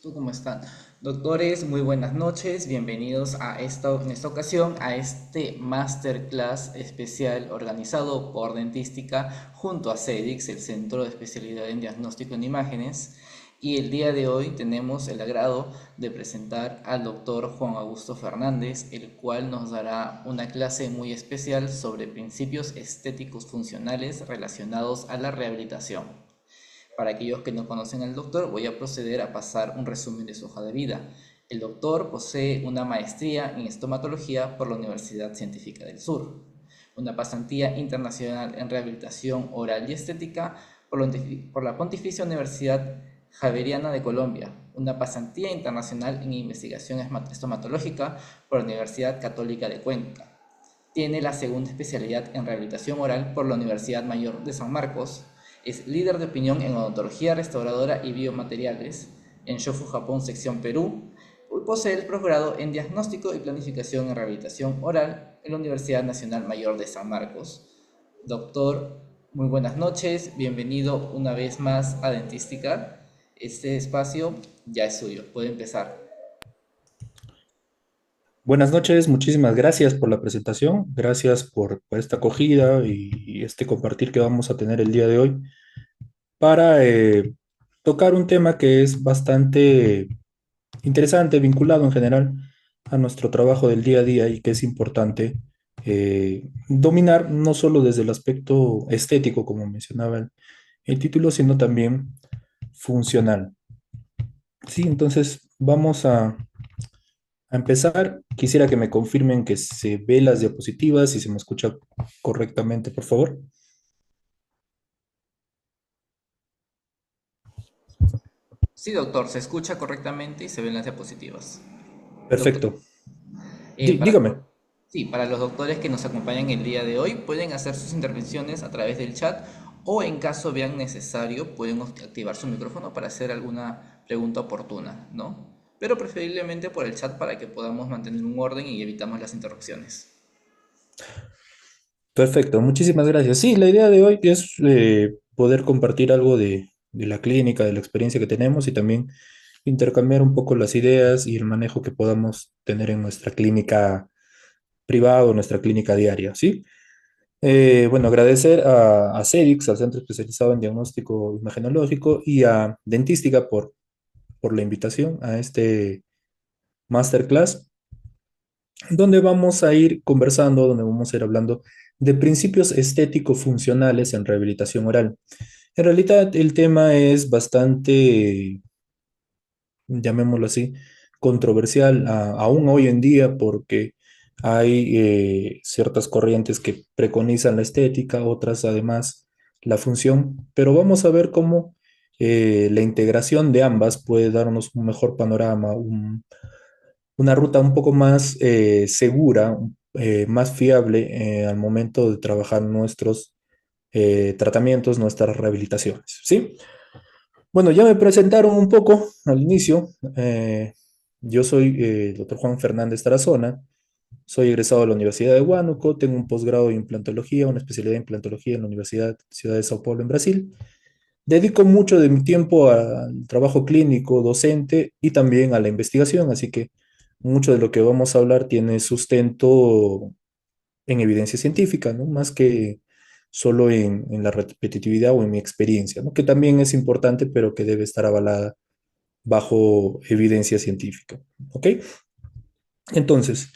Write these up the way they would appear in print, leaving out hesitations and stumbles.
¿Tú cómo están? Doctores, muy buenas noches. Bienvenidos en esta ocasión a este masterclass especial organizado por Dentística junto a CEDIX, el Centro de Especialidad en Diagnóstico en Imágenes. Y el día de hoy tenemos el agrado de presentar al doctor Juan Augusto Fernández, el cual nos dará una clase muy especial sobre principios estéticos funcionales relacionados a la rehabilitación. Para aquellos que no conocen al doctor, voy a proceder a pasar un resumen de su hoja de vida. El doctor posee una maestría en estomatología por la Universidad Científica del Sur, una pasantía internacional en rehabilitación oral y estética por la Pontificia Universidad Javeriana de Colombia, una pasantía internacional en investigación estomatológica por la Universidad Católica de Cuenca. Tiene la segunda especialidad en rehabilitación oral por la Universidad Mayor de San Marcos. Es líder de opinión en odontología restauradora y biomateriales en Shofu, Japón, sección Perú. Posee el posgrado en diagnóstico y planificación en rehabilitación oral en la Universidad Nacional Mayor de San Marcos. Doctor, muy buenas noches. Bienvenido una vez más a Dentística. Este espacio ya es suyo. Puede empezar. Buenas noches, muchísimas gracias por la presentación, gracias por esta acogida y este compartir que vamos a tener el día de hoy para tocar un tema que es bastante interesante, vinculado en general a nuestro trabajo del día a día y que es importante dominar no solo desde el aspecto estético, como mencionaba el título, sino también funcional. Sí, entonces vamos a empezar, quisiera que me confirmen que se ve las diapositivas y se me escucha correctamente, por favor. Sí, doctor, se escucha correctamente y se ven las diapositivas. Doctor, Perfecto. Eh, para, Dígame. sí, para los doctores que nos acompañan el día de hoy, pueden hacer sus intervenciones a través del chat o en caso vean necesario, pueden activar su micrófono para hacer alguna pregunta oportuna, ¿no? Pero preferiblemente por el chat para que podamos mantener un orden y evitamos las interrupciones. Perfecto, muchísimas gracias. Sí, la idea de hoy es poder compartir algo de la clínica, de la experiencia que tenemos y también intercambiar un poco las ideas y el manejo que podamos tener en nuestra clínica privada o nuestra clínica diaria, ¿sí? Bueno, agradecer a CEDIX, al Centro Especializado en Diagnóstico Imagenológico, y a Dentística por la invitación a este masterclass, donde vamos a ir conversando, donde vamos a ir hablando de principios estético-funcionales en rehabilitación oral. En realidad, el tema es bastante, llamémoslo así, controversial aún hoy en día porque hay ciertas corrientes que preconizan la estética, otras además la función, pero vamos a ver cómo la integración de ambas puede darnos un mejor panorama, una ruta un poco más segura, más fiable al momento de trabajar nuestros tratamientos, nuestras rehabilitaciones, ¿sí? Bueno, ya me presentaron un poco al inicio. Yo soy el doctor Juan Fernández Tarazona, soy egresado de la Universidad de Huánuco, tengo un posgrado en implantología, una especialidad en implantología en la Universidad Ciudad de Sao Paulo en Brasil. Dedico mucho de mi tiempo al trabajo clínico, docente y también a la investigación, así que mucho de lo que vamos a hablar tiene sustento en evidencia científica, ¿no? Más que solo en la repetitividad o en mi experiencia, ¿no? Que también es importante, pero que debe estar avalada bajo evidencia científica, ¿ok? Entonces,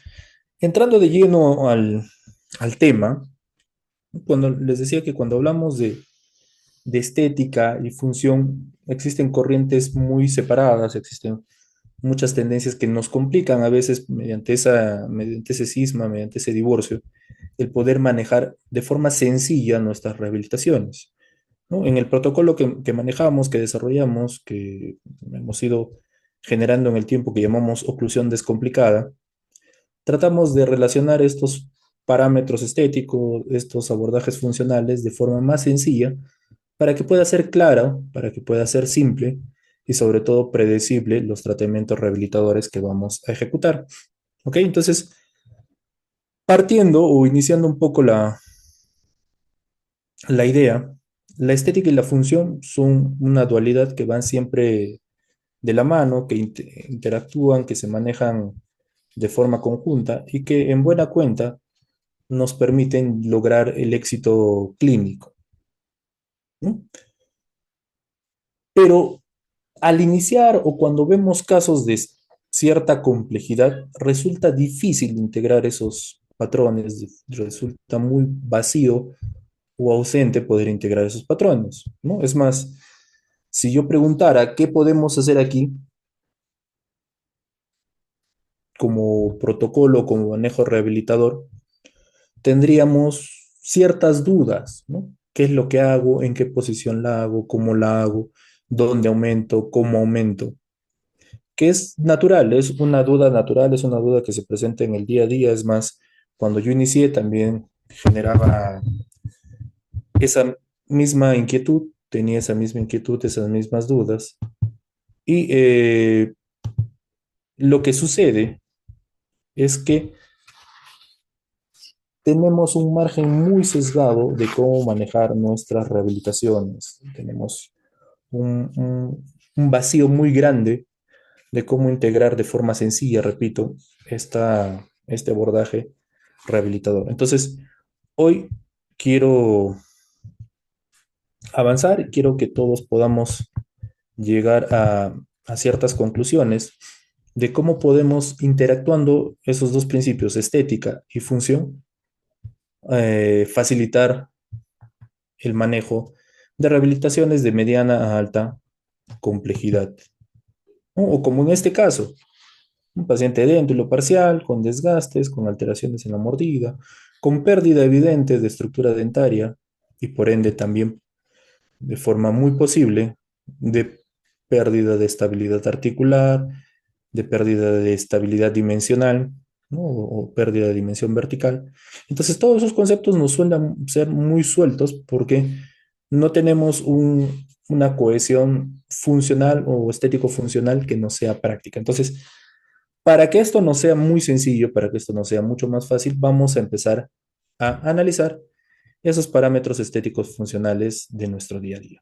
entrando de lleno al tema, cuando les decía que cuando hablamos de estética y función, existen corrientes muy separadas, existen muchas tendencias que nos complican a veces mediante ese cisma, mediante ese divorcio, el poder manejar de forma sencilla nuestras rehabilitaciones, ¿no? En el protocolo que manejamos, que desarrollamos, que hemos ido generando en el tiempo, que llamamos oclusión descomplicada, tratamos de relacionar estos parámetros estéticos, estos abordajes funcionales de forma más sencilla para que pueda ser clara, para que pueda ser simple y sobre todo predecible los tratamientos rehabilitadores que vamos a ejecutar. ¿Ok? Entonces, partiendo o iniciando un poco la idea, la estética y la función son una dualidad que van siempre de la mano, que interactúan, que se manejan de forma conjunta y que en buena cuenta nos permiten lograr el éxito clínico, ¿no? Pero al iniciar o cuando vemos casos de cierta complejidad, resulta difícil integrar esos patrones, resulta muy vacío o ausente poder integrar esos patrones, ¿no? Es más, si yo preguntara qué podemos hacer aquí como protocolo, como manejo rehabilitador, tendríamos ciertas dudas, ¿no? ¿Qué es lo que hago? ¿En qué posición la hago? ¿Cómo la hago? ¿Dónde aumento? ¿Cómo aumento? Que es natural, es una duda natural, es una duda que se presenta en el día a día. Es más, cuando yo inicié también generaba esa misma inquietud, tenía esa misma inquietud, esas mismas dudas. Y lo que sucede es que tenemos un margen muy sesgado de cómo manejar nuestras rehabilitaciones. Tenemos un vacío muy grande de cómo integrar de forma sencilla, repito, este abordaje rehabilitador. Entonces, hoy quiero avanzar y quiero que todos podamos llegar a ciertas conclusiones de cómo podemos, interactuando esos dos principios, estética y función, facilitar el manejo de rehabilitaciones de mediana a alta complejidad, ¿no? O como en este caso, un paciente déntulo parcial, con desgastes, con alteraciones en la mordida, con pérdida evidente de estructura dentaria y por ende también de forma muy posible de pérdida de estabilidad articular, de pérdida de estabilidad dimensional, ¿no? O pérdida de dimensión vertical. Entonces, todos esos conceptos nos suelen ser muy sueltos porque no tenemos una cohesión funcional o estético-funcional que no sea práctica. Entonces, para que esto no sea muy sencillo, para que esto no sea mucho más fácil, vamos a empezar a analizar esos parámetros estéticos funcionales de nuestro día a día.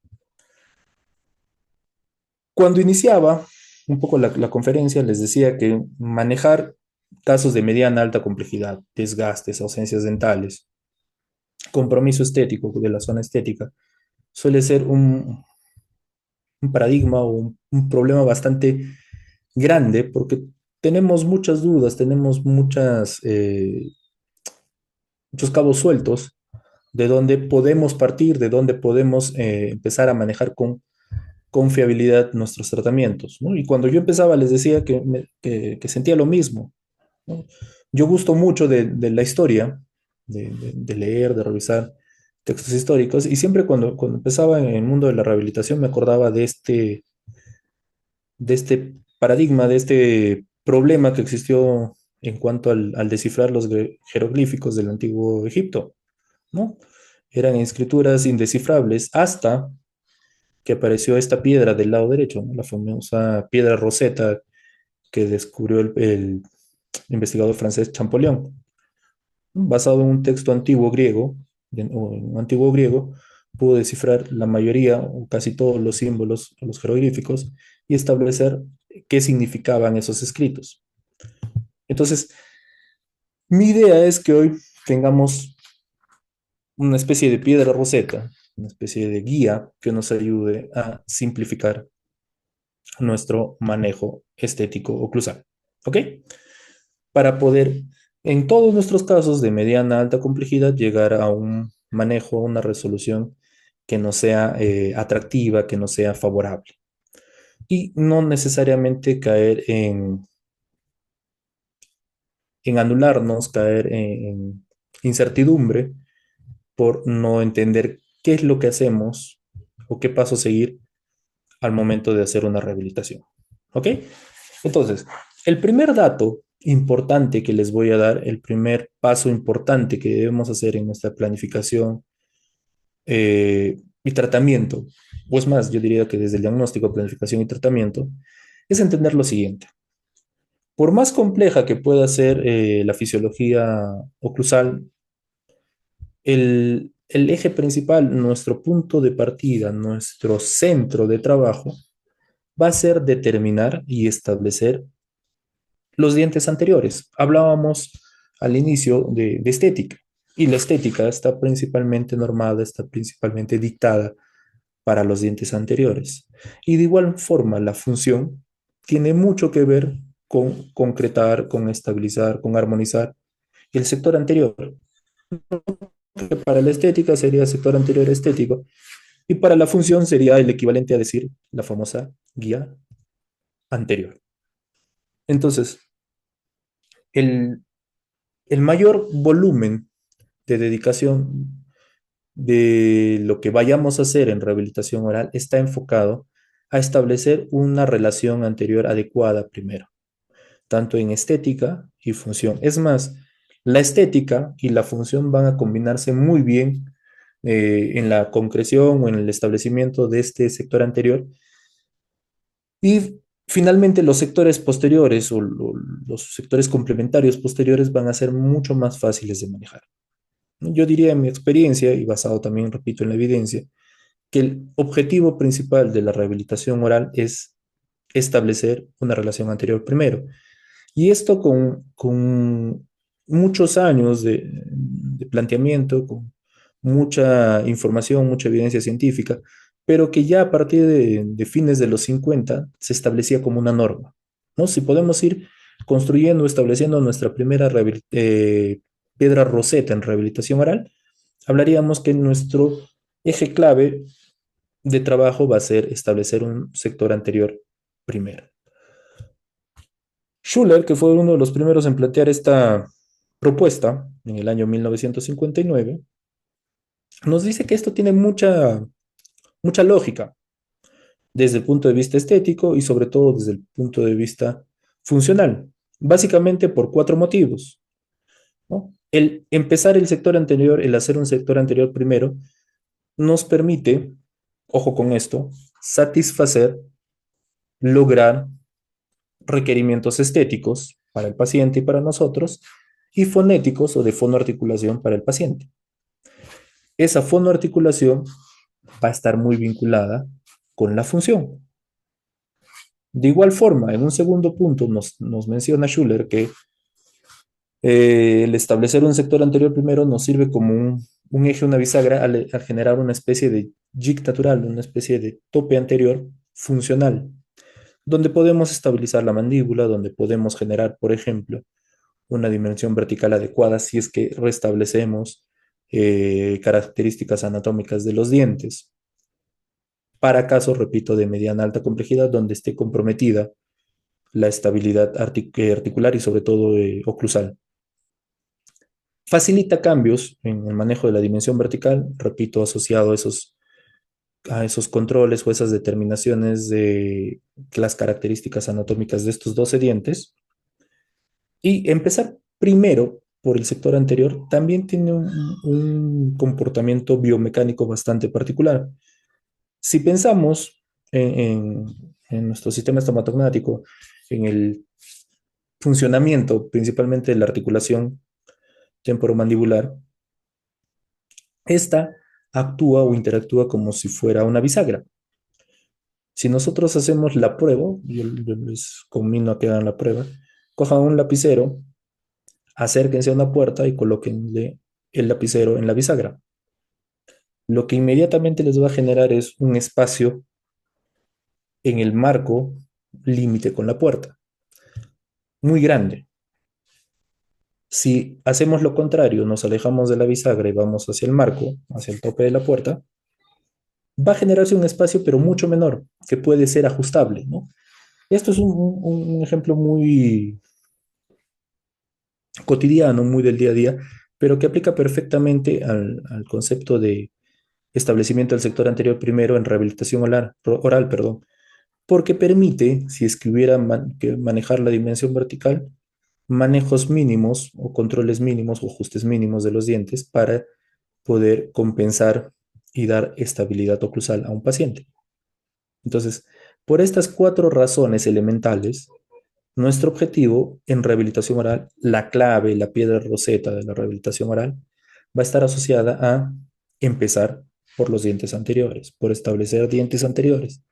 Cuando iniciaba un poco la conferencia, les decía que manejar casos de mediana a alta complejidad, desgastes, ausencias dentales, compromiso estético de la zona estética, suele ser un paradigma o un problema bastante grande porque tenemos muchas dudas, tenemos muchos cabos sueltos de dónde podemos partir, de dónde podemos empezar a manejar con confiabilidad nuestros tratamientos, ¿no? Y cuando yo empezaba les decía que sentía lo mismo, ¿no? Yo gusto mucho de la historia, de leer, de revisar textos históricos, y siempre cuando empezaba en el mundo de la rehabilitación me acordaba de este paradigma, de este problema que existió en cuanto al descifrar los jeroglíficos del antiguo Egipto, ¿no? Eran escrituras indescifrables hasta que apareció esta piedra del lado derecho, ¿no? La famosa piedra Rosetta que descubrió el investigador francés Champollion. Basado en un texto antiguo griego, o en un antiguo griego, pudo descifrar la mayoría o casi todos los símbolos, los jeroglíficos, y establecer qué significaban esos escritos. Entonces, mi idea es que hoy tengamos una especie de piedra roseta, una especie de guía que nos ayude a simplificar nuestro manejo estético oclusal. ¿Ok? Para poder, en todos nuestros casos de mediana a alta complejidad, llegar a un manejo, una resolución que nos sea atractiva, que nos sea favorable. Y no necesariamente caer en anularnos, caer en incertidumbre por no entender qué es lo que hacemos o qué paso seguir al momento de hacer una rehabilitación. ¿Ok? Entonces, el primer dato importante que les voy a dar, el primer paso importante que debemos hacer en nuestra planificación y tratamiento, o es más, yo diría que desde el diagnóstico, planificación y tratamiento, es entender lo siguiente. Por más compleja que pueda ser la fisiología oclusal, el eje principal, nuestro punto de partida, nuestro centro de trabajo, va a ser determinar y establecer los dientes anteriores. Hablábamos al inicio de estética y la estética está principalmente normada, está principalmente dictada para los dientes anteriores. Y de igual forma, la función tiene mucho que ver con concretar, con estabilizar, con armonizar el sector anterior, que para la estética sería el sector anterior estético y para la función sería el equivalente a decir la famosa guía anterior. Entonces, el, el mayor volumen de dedicación de lo que vayamos a hacer en rehabilitación oral está enfocado a establecer una relación anterior adecuada primero, tanto en estética y función. Es más, la estética y la función van a combinarse muy bien en la concreción o en el establecimiento de este sector anterior. Y finalmente los sectores posteriores o los sectores complementarios posteriores van a ser mucho más fáciles de manejar. Yo diría en mi experiencia, y basado también, repito, en la evidencia, que el objetivo principal de la rehabilitación oral es establecer una relación anterior primero. Y esto con muchos años de planteamiento, con mucha información, mucha evidencia científica, pero que ya a partir de fines de los 50 se establecía como una norma, ¿no? Si podemos ir construyendo, estableciendo nuestra primera piedra roseta en rehabilitación oral, hablaríamos que nuestro eje clave de trabajo va a ser establecer un sector anterior primero. Schuller, que fue uno de los primeros en plantear esta propuesta en el año 1959, nos dice que esto tiene mucha lógica desde el punto de vista estético y sobre todo desde el punto de vista funcional, básicamente por cuatro motivos, ¿no? El empezar el sector anterior, el hacer un sector anterior primero, nos permite, ojo con esto, satisfacer, lograr requerimientos estéticos para el paciente y para nosotros, y fonéticos o de fonoarticulación para el paciente. Esa fonoarticulación va a estar muy vinculada con la función. De igual forma, en un segundo punto nos menciona Schuller que el establecer un sector anterior primero nos sirve como un eje, una bisagra, al generar una especie de jig natural, una especie de tope anterior funcional, donde podemos estabilizar la mandíbula, donde podemos generar, por ejemplo, una dimensión vertical adecuada si es que restablecemos características anatómicas de los dientes. Para casos, repito, de mediana alta complejidad, donde esté comprometida la estabilidad articular y sobre todo oclusal. Facilita cambios en el manejo de la dimensión vertical, repito, asociado a esos controles o esas determinaciones de las características anatómicas de estos 12 dientes. Y empezar primero por el sector anterior también tiene un comportamiento biomecánico bastante particular. Si pensamos en nuestro sistema estomatognático, en el funcionamiento principalmente de la articulación temporomandibular, esta actúa o interactúa como si fuera una bisagra. Si nosotros hacemos la prueba, yo les conmino a que hagan la prueba, cojan un lapicero, acérquense a una puerta y colóquenle el lapicero en la bisagra. Lo que inmediatamente les va a generar es un espacio en el marco límite con la puerta, muy grande. Si hacemos lo contrario, nos alejamos de la bisagra y vamos hacia el marco, hacia el tope de la puerta, va a generarse un espacio pero mucho menor, que puede ser ajustable, ¿no? Esto es un ejemplo muy cotidiano, muy del día a día, pero que aplica perfectamente al concepto de establecimiento del sector anterior primero en rehabilitación oral, perdón, porque permite, si es que hubiera que manejar la dimensión vertical, manejos mínimos o controles mínimos o ajustes mínimos de los dientes para poder compensar y dar estabilidad oclusal a un paciente. Entonces, por estas cuatro razones elementales, nuestro objetivo en rehabilitación oral, la clave, la piedra roseta de la rehabilitación oral, va a estar asociada a empezar por los dientes anteriores, por establecer dientes anteriores.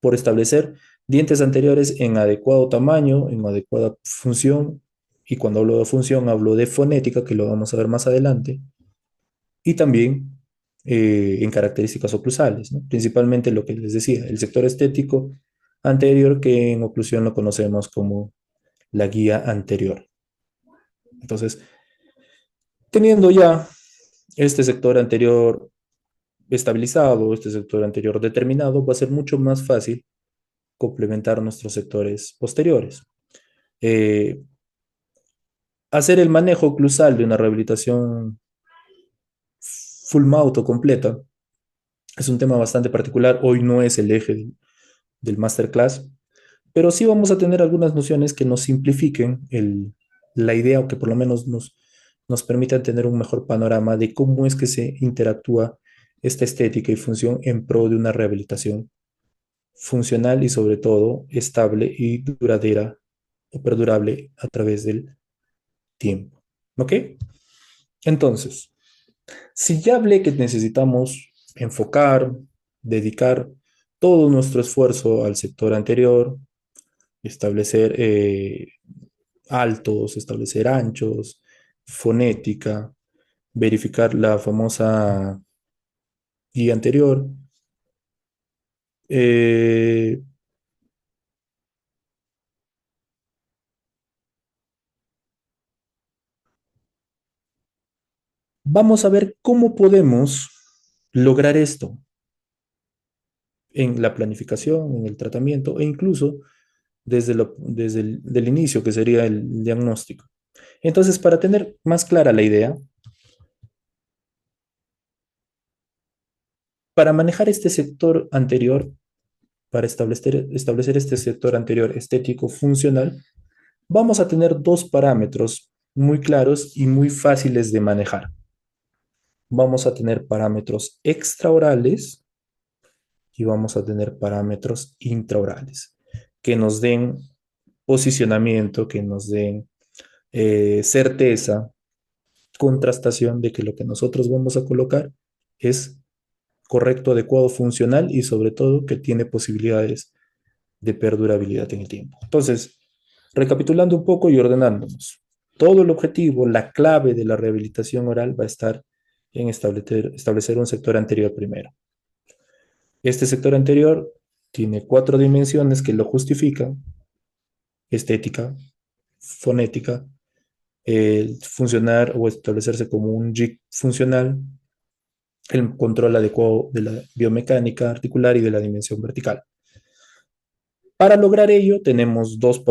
por establecer dientes anteriores en adecuado tamaño, en adecuada función, y cuando hablo de función hablo de fonética, que lo vamos a ver más adelante, y también en características oclusales, ¿no? Principalmente lo que les decía, el sector estético anterior, que en oclusión lo conocemos como la guía anterior. Entonces, teniendo ya este sector anterior estabilizado, este sector anterior determinado, va a ser mucho más fácil complementar nuestros sectores posteriores. Eh, Hacer el manejo oclusal de una rehabilitación full mouth o completa es un tema bastante particular. Hoy no es el eje del masterclass, pero sí vamos a tener algunas nociones que nos simplifiquen la idea o que por lo menos nos permitan tener un mejor panorama de cómo es que se interactúa esta estética y función en pro de una rehabilitación funcional y sobre todo estable y duradera o perdurable a través del tiempo. ¿Ok? Entonces, si ya hablé que necesitamos enfocar, dedicar todo nuestro esfuerzo al sector anterior, establecer altos, establecer anchos, fonética, verificar la famosa guía anterior, eh, vamos a ver cómo podemos lograr esto en la planificación, en el tratamiento e incluso desde el del inicio, que sería el diagnóstico. Entonces, para tener más clara la idea, para manejar este sector anterior, para establecer este sector anterior estético funcional, vamos a tener dos parámetros muy claros y muy fáciles de manejar. Vamos a tener parámetros extraorales y vamos a tener parámetros intraorales que nos den posicionamiento, que nos den certeza, contrastación de que lo que nosotros vamos a colocar es correcto, adecuado, funcional y sobre todo que tiene posibilidades de perdurabilidad en el tiempo. Entonces, recapitulando un poco y ordenándonos, todo el objetivo, la clave de la rehabilitación oral va a estar en establecer un sector anterior primero. Este sector anterior tiene cuatro dimensiones que lo justifican: estética, fonética, funcionar o establecerse como un jig funcional, el control adecuado de la biomecánica articular y de la dimensión vertical. Para lograr ello, tenemos dos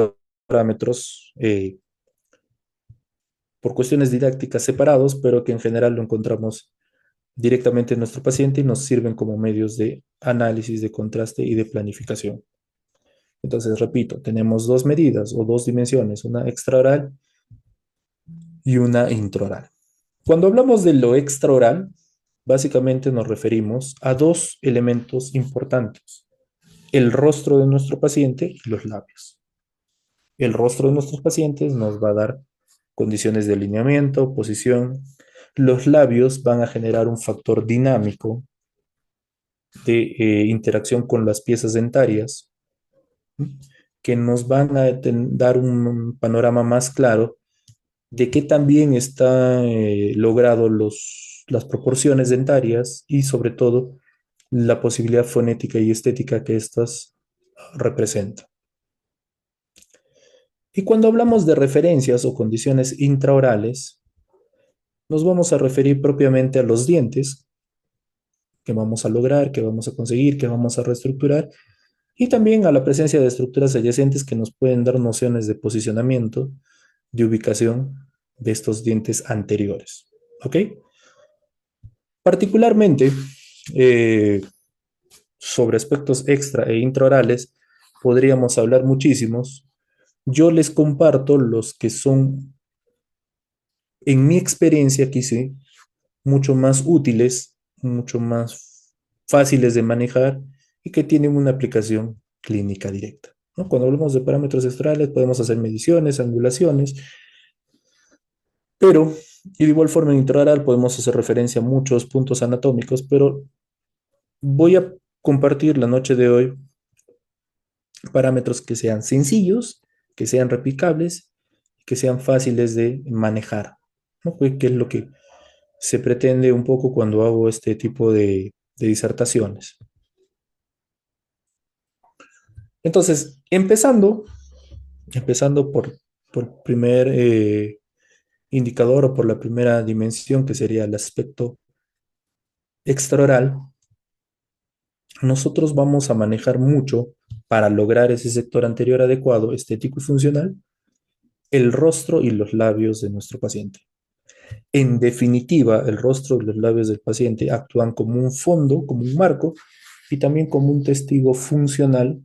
parámetros por cuestiones didácticas separados, pero que en general lo encontramos directamente en nuestro paciente y nos sirven como medios de análisis, de contraste y de planificación. Entonces, repito, tenemos dos medidas o dos dimensiones, una extraoral y una intraoral. Cuando hablamos de lo extraoral, básicamente nos referimos a dos elementos importantes: el rostro de nuestro paciente y los labios. El rostro de nuestros pacientes nos va a dar condiciones de alineamiento, posición. Los labios van a generar un factor dinámico de interacción con las piezas dentarias, ¿sí?, que nos van a dar un panorama más claro de qué también está logrado las proporciones dentarias y sobre todo la posibilidad fonética y estética que estas representan. Y cuando hablamos de referencias o condiciones intraorales, nos vamos a referir propiamente a los dientes que vamos a lograr, que vamos a conseguir, que vamos a reestructurar, y también a la presencia de estructuras adyacentes que nos pueden dar nociones de posicionamiento, de ubicación de estos dientes anteriores. ¿Ok? Particularmente, eh, sobre aspectos extra e intraorales, podríamos hablar muchísimos. Yo les comparto los que son, en mi experiencia, quise mucho más útiles, mucho más fáciles de manejar y que tienen una aplicación clínica directa, ¿no? Cuando hablamos de parámetros extraorales, podemos hacer mediciones, angulaciones, pero y de igual forma en intraoral podemos hacer referencia a muchos puntos anatómicos, pero voy a compartir la noche de hoy Parámetros que sean sencillos, que sean replicables, que sean fáciles de manejar, ¿no? Que es lo que se pretende un poco cuando hago este tipo de disertaciones. Entonces, empezando por primer indicador o por la primera dimensión, que sería el aspecto extraoral, nosotros vamos a manejar mucho para lograr ese sector anterior adecuado, estético y funcional, el rostro y los labios de nuestro paciente. En definitiva, el rostro y los labios del paciente actúan como un fondo, como un marco y también como un testigo funcional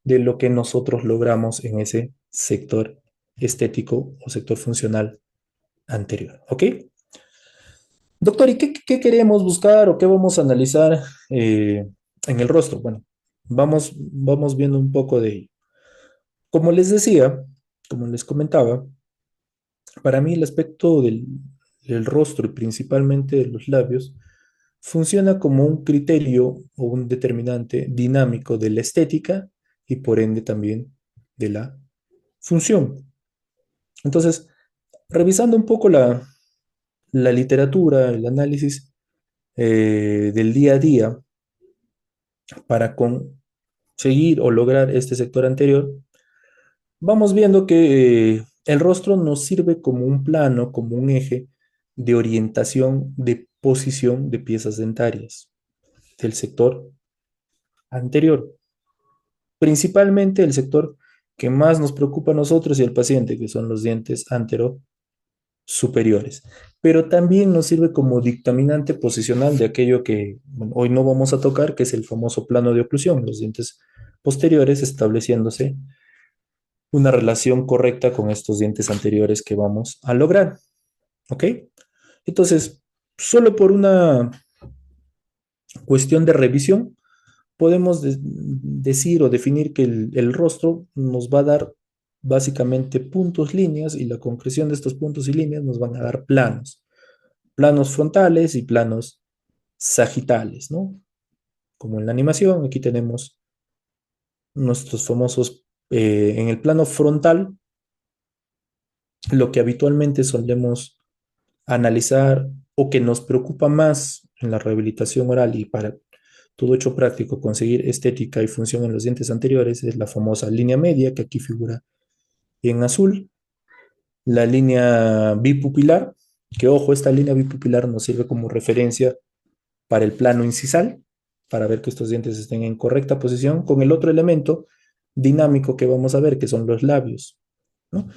de lo que nosotros logramos en ese sector estético o sector funcional anterior. ¿Ok? Doctor, ¿y qué queremos buscar o qué vamos a analizar en el rostro? Bueno, vamos viendo un poco de ello. Como les decía, como les comentaba, para mí el aspecto del rostro y principalmente de los labios funciona como un criterio o un determinante dinámico de la estética y por ende también de la función. Entonces, revisando un poco la literatura, el análisis del día a día para conseguir o lograr este sector anterior, vamos viendo que el rostro nos sirve como un plano, como un eje de orientación, de posición de piezas dentarias del sector anterior. Principalmente el sector que más nos preocupa a nosotros y al paciente, que son los dientes superiores. Pero también nos sirve como dictaminante posicional de aquello que bueno, hoy no vamos a tocar, que es el famoso plano de oclusión, los dientes posteriores estableciéndose una relación correcta con estos dientes anteriores que vamos a lograr. ¿Ok? Entonces, solo por una cuestión de revisión, podemos decir o definir que el rostro nos va a dar básicamente puntos, líneas, y la concreción de estos puntos y líneas nos van a dar planos, planos frontales y planos sagitales, ¿no? Como en la animación, aquí tenemos nuestros famosos, en el plano frontal, lo que habitualmente solemos analizar o que nos preocupa más en la rehabilitación oral y para todo hecho práctico conseguir estética y función en los dientes anteriores es la famosa línea media que aquí figura en azul, la línea bipupilar, que ojo, esta línea bipupilar nos sirve como referencia para el plano incisal, para ver que estos dientes estén en correcta posición, con el otro elemento dinámico que vamos a ver, que son los labios, ¿no?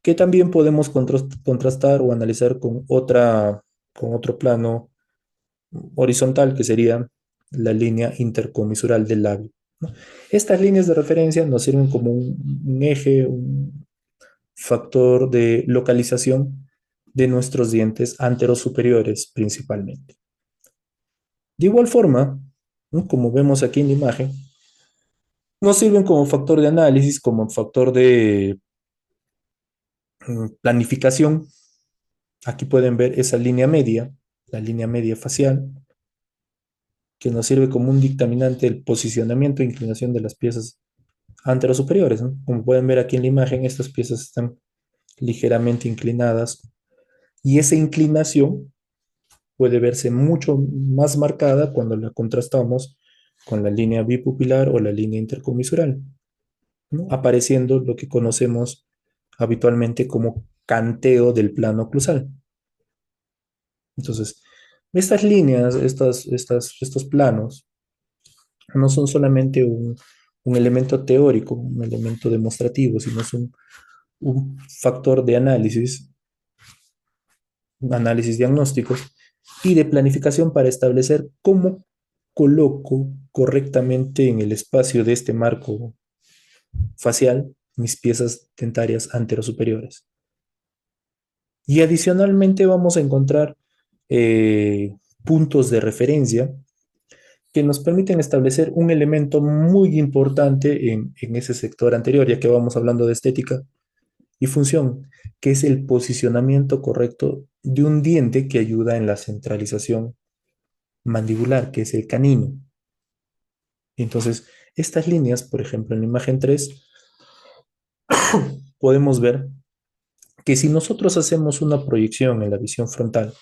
Que también podemos contrastar o analizar con otro plano horizontal, que sería la línea intercomisural del labio, ¿no? Estas líneas de referencia nos sirven como un eje, un factor de localización de nuestros dientes anterosuperiores principalmente. De igual forma, ¿no? Como vemos aquí en la imagen, nos sirven como factor de análisis, como factor de planificación. Aquí pueden ver esa línea media, la línea media facial, que nos sirve como un dictaminante del posicionamiento e inclinación de las piezas anterosuperiores, ¿no? Como pueden ver aquí en la imagen, estas piezas están ligeramente inclinadas y esa inclinación puede verse mucho más marcada cuando la contrastamos con la línea bipupilar o la línea intercomisural, ¿no? Apareciendo lo que conocemos habitualmente como canteo del plano oclusal. Entonces, estas líneas, estos planos, no son solamente un elemento teórico, un elemento demostrativo, sino es un factor de análisis, un análisis diagnóstico y de planificación para establecer cómo coloco correctamente en el espacio de este marco facial mis piezas dentarias anterosuperiores. Y adicionalmente vamos a encontrar puntos de referencia que nos permiten establecer un elemento muy importante en ese sector anterior, ya que vamos hablando de estética y función, que es el posicionamiento correcto de un diente que ayuda en la centralización mandibular, que es el canino. Entonces, Estas líneas, por ejemplo, en la imagen 3 podemos ver que si nosotros hacemos una proyección en la visión frontal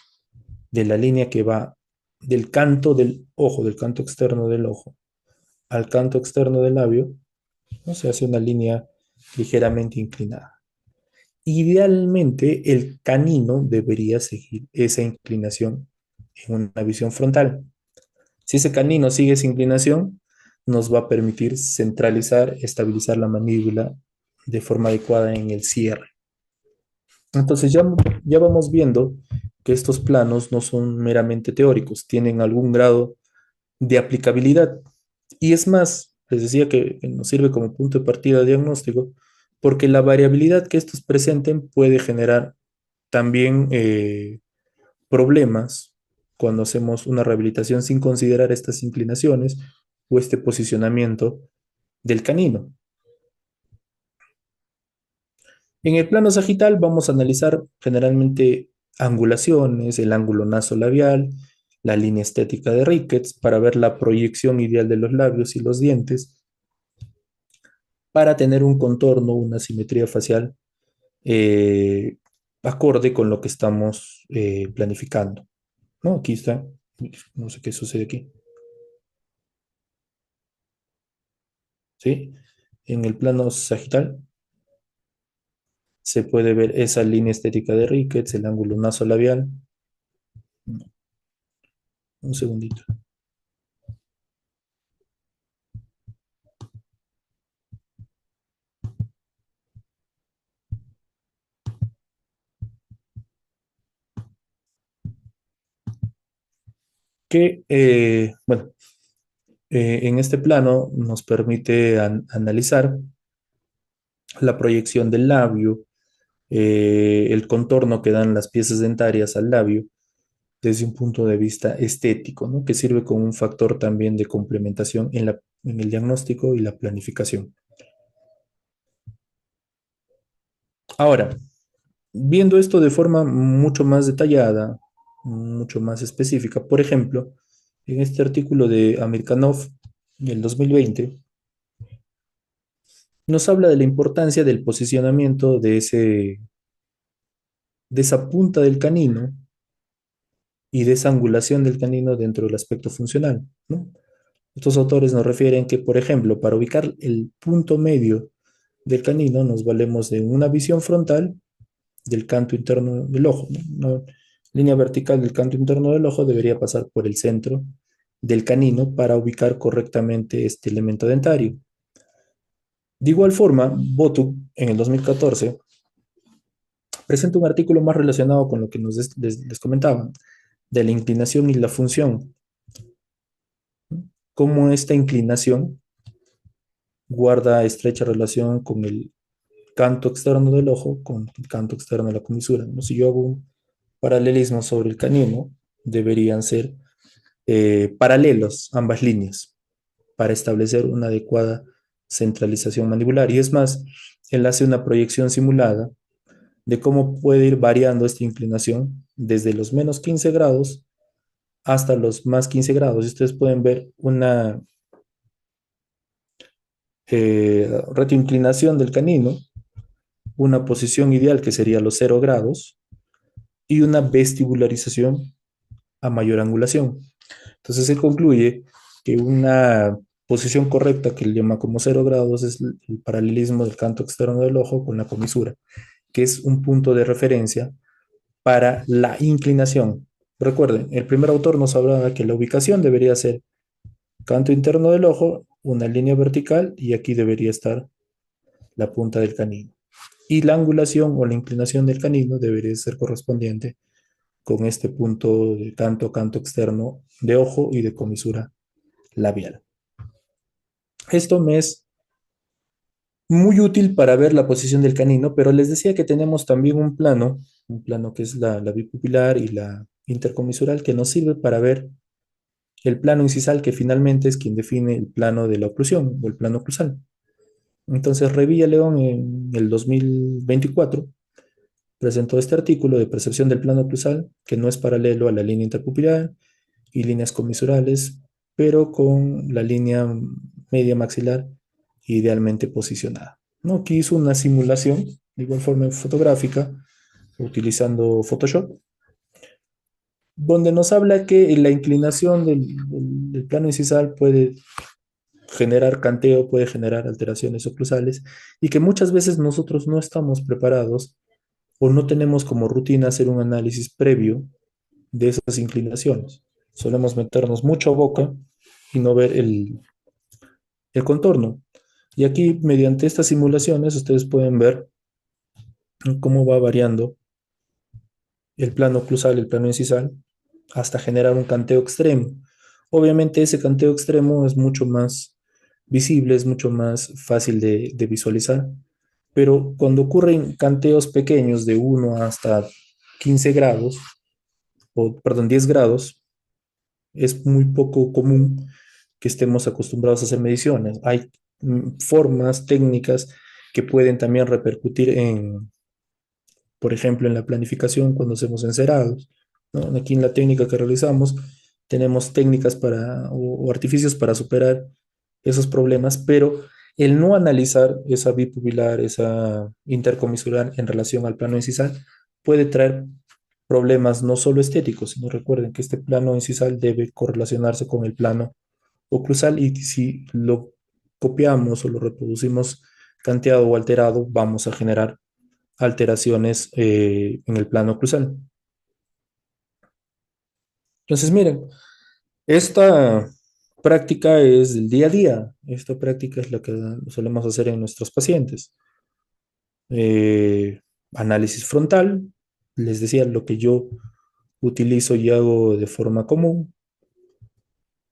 de la línea que va del canto del ojo, del canto externo del ojo, al canto externo del labio, ¿no? Se hace una línea ligeramente inclinada. Idealmente, el canino debería seguir esa inclinación en una visión frontal. Si ese canino sigue esa inclinación, nos va a permitir centralizar, estabilizar la mandíbula de forma adecuada en el cierre. Entonces ya vamos viendo que estos planos no son meramente teóricos, tienen algún grado de aplicabilidad. Y es más, les decía que nos sirve como punto de partida diagnóstico, porque la variabilidad que estos presenten puede generar también problemas cuando hacemos una rehabilitación sin considerar estas inclinaciones o este posicionamiento del canino. En el plano sagital vamos a analizar generalmente angulaciones, el ángulo nasolabial, la línea estética de Ricketts para ver la proyección ideal de los labios y los dientes, para tener un contorno, una simetría facial eh, acorde con lo que estamos planificando. ¿No? Aquí está, no sé qué sucede aquí. ¿Sí? En el plano sagital se puede ver esa línea estética de Ricketts, el ángulo nasolabial. Un segundito. Que, bueno, en este plano nos permite analizar la proyección del labio, el contorno que dan las piezas dentarias al labio desde un punto de vista estético, ¿no? Que sirve como un factor también de complementación en el diagnóstico y la planificación. Ahora, viendo esto de forma mucho más detallada, mucho más específica, por ejemplo, en este artículo de Americanov del 2020, nos habla de la importancia del posicionamiento de esa punta del canino y de esa angulación del canino dentro del aspecto funcional, ¿no? Estos autores nos refieren que, por ejemplo, para ubicar el punto medio del canino nos valemos de una visión frontal del canto interno del ojo, ¿no? Una línea vertical del canto interno del ojo debería pasar por el centro del canino para ubicar correctamente este elemento dentario. De igual forma, Botuk en el 2014 presenta un artículo más relacionado con lo que les comentaba, de la inclinación y la función, cómo esta inclinación guarda estrecha relación con el canto externo del ojo, con el canto externo de la comisura, ¿no? Si yo hago un paralelismo sobre el canino, deberían ser paralelos ambas líneas para establecer una adecuada centralización mandibular. Y es más, él hace una proyección simulada de cómo puede ir variando esta inclinación desde los menos 15 grados hasta los más 15 grados. Y ustedes pueden ver una retroinclinación del canino, una posición ideal que sería los 0 grados y una vestibularización a mayor angulación. Entonces se concluye que una posición correcta que él llama como 0 grados es el paralelismo del canto externo del ojo con la comisura, que es un punto de referencia para la inclinación. Recuerden, el primer autor nos hablaba que la ubicación debería ser canto interno del ojo, una línea vertical y aquí debería estar la punta del canino. Y la angulación o la inclinación del canino debería ser correspondiente con este punto de canto externo de ojo y de comisura labial. Esto me es muy útil para ver la posición del canino, pero les decía que tenemos también un plano que es la bipupilar y la intercomisural, que nos sirve para ver el plano incisal, que finalmente es quien define el plano de la oclusión o el plano oclusal. Entonces, Revilla León en el 2024 presentó este artículo de percepción del plano oclusal, que no es paralelo a la línea interpupilar y líneas comisurales, pero con la línea media maxilar, idealmente posicionada. ¿No? Aquí hizo una simulación, de igual forma fotográfica, utilizando Photoshop, donde nos habla que la inclinación del plano incisal puede generar canteo, puede generar alteraciones oclusales y que muchas veces nosotros no estamos preparados o no tenemos como rutina hacer un análisis previo de esas inclinaciones. Solemos meternos mucho a boca y no ver el contorno. Y aquí, mediante estas simulaciones, ustedes pueden ver cómo va variando el plano oclusal, el plano incisal, hasta generar un canteo extremo. Obviamente ese canteo extremo es mucho más visible, es mucho más fácil de visualizar, pero cuando ocurren canteos pequeños de 1 hasta 15 grados, o perdón, 10 grados, es muy poco común que estemos acostumbrados a hacer mediciones. Hay formas, técnicas que pueden también repercutir en, por ejemplo, en la planificación cuando hacemos encerados, ¿no? Aquí en la técnica que realizamos tenemos técnicas o artificios para superar esos problemas, pero el no analizar esa bipubilar, esa intercomisural en relación al plano incisal puede traer problemas no solo estéticos, sino recuerden que este plano incisal debe correlacionarse con el plano oclusal y si lo copiamos o lo reproducimos canteado o alterado, vamos a generar alteraciones en el plano oclusal. Entonces, miren, esta práctica es del día a día. Esta práctica es la que solemos hacer en nuestros pacientes. Análisis frontal, les decía lo que yo utilizo y hago de forma común.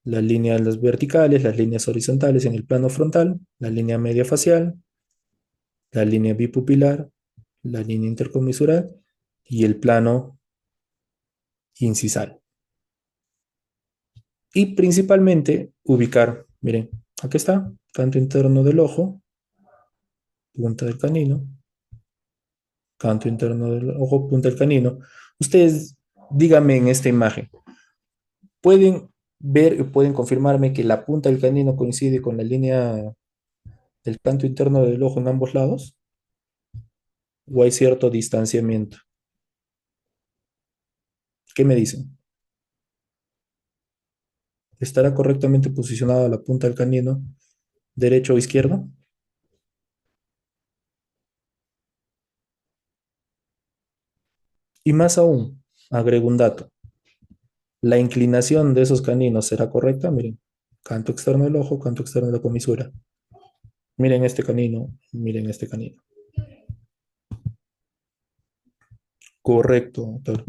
Las líneas verticales, las líneas horizontales en el plano frontal, la línea media facial, la línea bipupilar, la línea intercomisural y el plano incisal. Y principalmente ubicar, miren, aquí está, canto interno del ojo, punta del canino, canto interno del ojo, punta del canino. Ustedes díganme en esta imagen, ¿pueden ver, pueden confirmarme que la punta del canino coincide con la línea del canto interno del ojo en ambos lados? ¿O hay cierto distanciamiento? ¿Qué me dicen? ¿Estará correctamente posicionada la punta del canino derecho o izquierdo? Y más aún, agrego un dato. La inclinación de esos caninos será correcta. Miren, canto externo del ojo, canto externo de la comisura. Miren este canino, miren este canino. Correcto, doctor.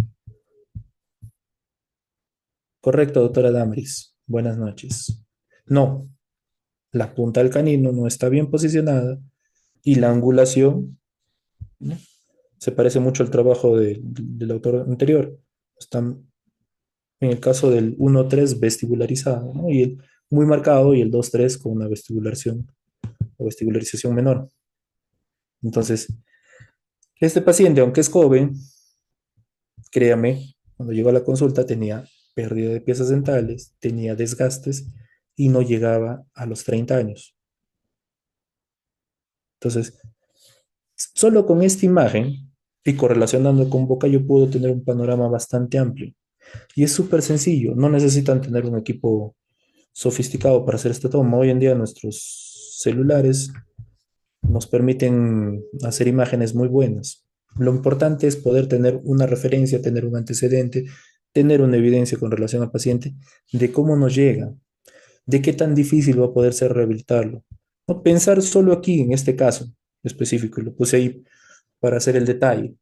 Correcto, doctora Damaris. Buenas noches. No, la punta del canino no está bien posicionada y la angulación, ¿no? Se parece mucho al trabajo del autor anterior. Está en el caso del 1-3 vestibularizado, ¿no? Y el muy marcado y el 2-3 con una vestibulación o vestibularización menor. Entonces, este paciente, aunque es joven, créame, cuando llegó a la consulta tenía pérdida de piezas dentales, tenía desgastes y no llegaba a los 30 años. Entonces, solo con esta imagen y correlacionando con boca, yo puedo tener un panorama bastante amplio. Y es súper sencillo, no necesitan tener un equipo sofisticado para hacer esta toma. Hoy en día nuestros celulares nos permiten hacer imágenes muy buenas. Lo importante es poder tener una referencia, tener un antecedente, tener una evidencia con relación al paciente de cómo nos llega, de qué tan difícil va a poder ser rehabilitarlo. No pensar solo aquí, en este caso específico, y lo puse ahí para hacer el detalle,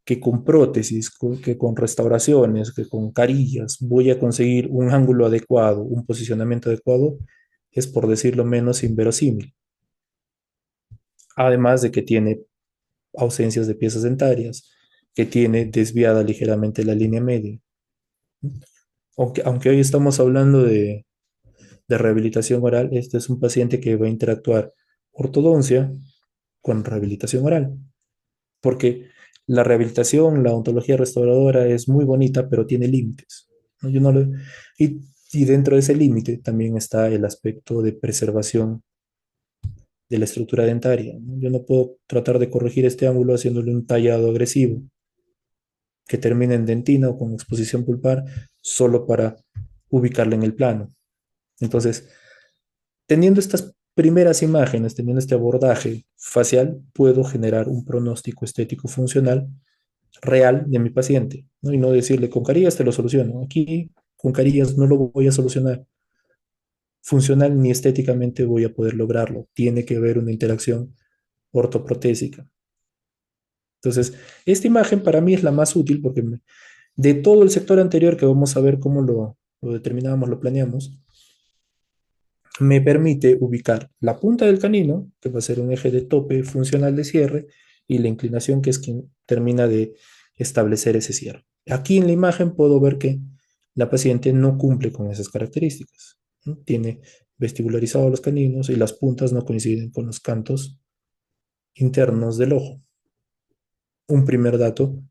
que con prótesis, que con restauraciones, que con carillas voy a conseguir un ángulo adecuado, un posicionamiento adecuado, es por decirlo menos inverosímil. Además de que tiene ausencias de piezas dentarias, que tiene desviada ligeramente la línea media. Aunque hoy estamos hablando de rehabilitación oral, este es un paciente que va a interactuar ortodoncia con rehabilitación oral, porque la rehabilitación, la odontología restauradora es muy bonita, pero tiene límites, ¿no? Yo no lo, y Y dentro de ese límite también está el aspecto de preservación de la estructura dentaria, ¿no? Yo no puedo tratar de corregir este ángulo haciéndole un tallado agresivo que termine en dentina o con exposición pulpar solo para ubicarla en el plano. Entonces, teniendo estas primeras imágenes, teniendo este abordaje facial, puedo generar un pronóstico estético funcional real de mi paciente, ¿no? Y no decirle, con carillas te lo soluciono. Aquí, con carillas no lo voy a solucionar. Funcional ni estéticamente voy a poder lograrlo. Tiene que haber una interacción ortoprotésica. Entonces, esta imagen para mí es la más útil porque de todo el sector anterior que vamos a ver cómo lo determinamos, lo planeamos, me permite ubicar la punta del canino, que va a ser un eje de tope funcional de cierre, y la inclinación, que es quien termina de establecer ese cierre. Aquí en la imagen puedo ver que la paciente no cumple con esas características, ¿no? Tiene vestibularizados los caninos y las puntas no coinciden con los cantos internos del ojo. Un primer dato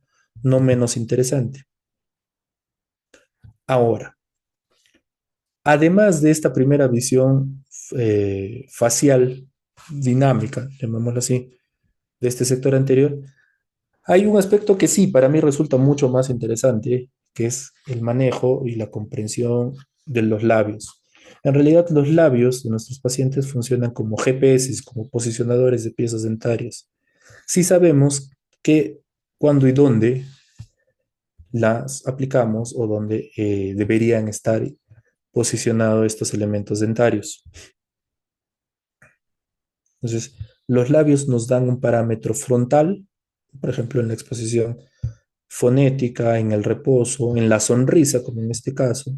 no menos interesante. Ahora, además de esta primera visión facial dinámica, llamémoslo así, de este sector anterior, hay un aspecto que sí, para mí resulta mucho más interesante, que es el manejo y la comprensión de los labios. En realidad, los labios de nuestros pacientes funcionan como GPS, como posicionadores de piezas dentarias. Sí sabemos que cuándo y dónde las aplicamos o dónde deberían estar posicionados estos elementos dentarios. Entonces, los labios nos dan un parámetro frontal, por ejemplo, en la exposición fonética, en el reposo, en la sonrisa, como en este caso.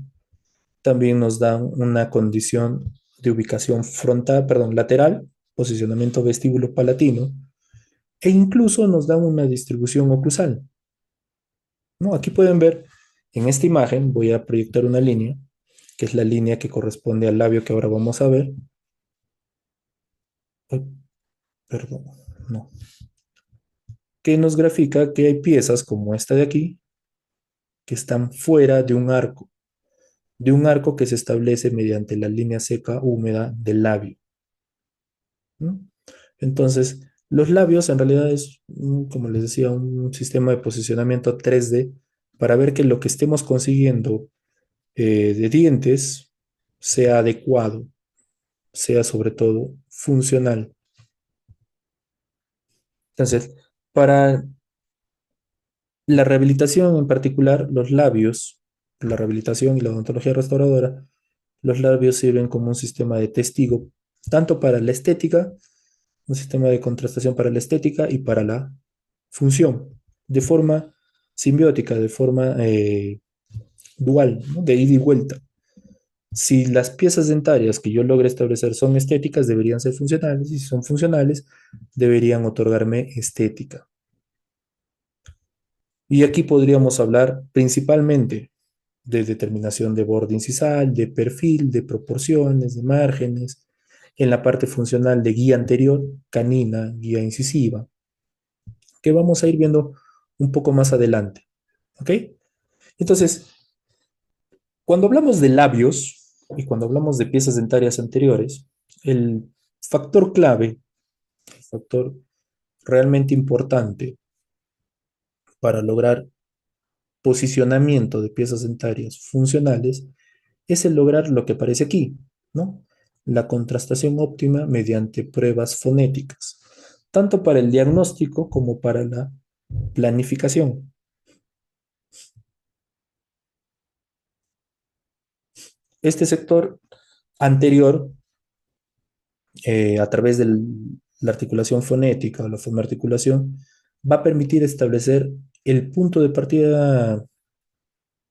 También nos dan una condición de ubicación frontal, perdón, lateral, posicionamiento vestíbulo palatino, e incluso nos dan una distribución oclusal, ¿no? Aquí pueden ver, en esta imagen, voy a proyectar una línea, que es la línea que corresponde al labio que ahora vamos a ver. Ay, perdón, no. Que nos grafica que hay piezas como esta de aquí, que están fuera de un arco que se establece mediante la línea seca húmeda del labio, ¿no? Entonces, los labios en realidad es, como les decía, un sistema de posicionamiento 3D para ver que lo que estemos consiguiendo de dientes sea adecuado, sea sobre todo funcional. Entonces, para la rehabilitación en particular, los labios, la rehabilitación y la odontología restauradora, los labios sirven como un sistema de testigo, tanto para la estética, un sistema de contrastación para la estética y para la función, de forma simbiótica, de forma dual, ¿no? De ida y vuelta. Si las piezas dentarias que yo logre establecer son estéticas, deberían ser funcionales, y si son funcionales, deberían otorgarme estética. Y aquí podríamos hablar principalmente de determinación de borde incisal, de perfil, de proporciones, de márgenes, en la parte funcional de guía anterior, canina, guía incisiva, que vamos a ir viendo un poco más adelante. ¿Ok? Entonces, cuando hablamos de labios y cuando hablamos de piezas dentarias anteriores, el factor clave, el factor realmente importante para lograr posicionamiento de piezas dentarias funcionales es el lograr lo que aparece aquí, ¿no? La contrastación óptima mediante pruebas fonéticas, tanto para el diagnóstico como para la planificación. Este sector anterior, a través de la articulación fonética o la fonoarticulación, va a permitir establecer el punto de partida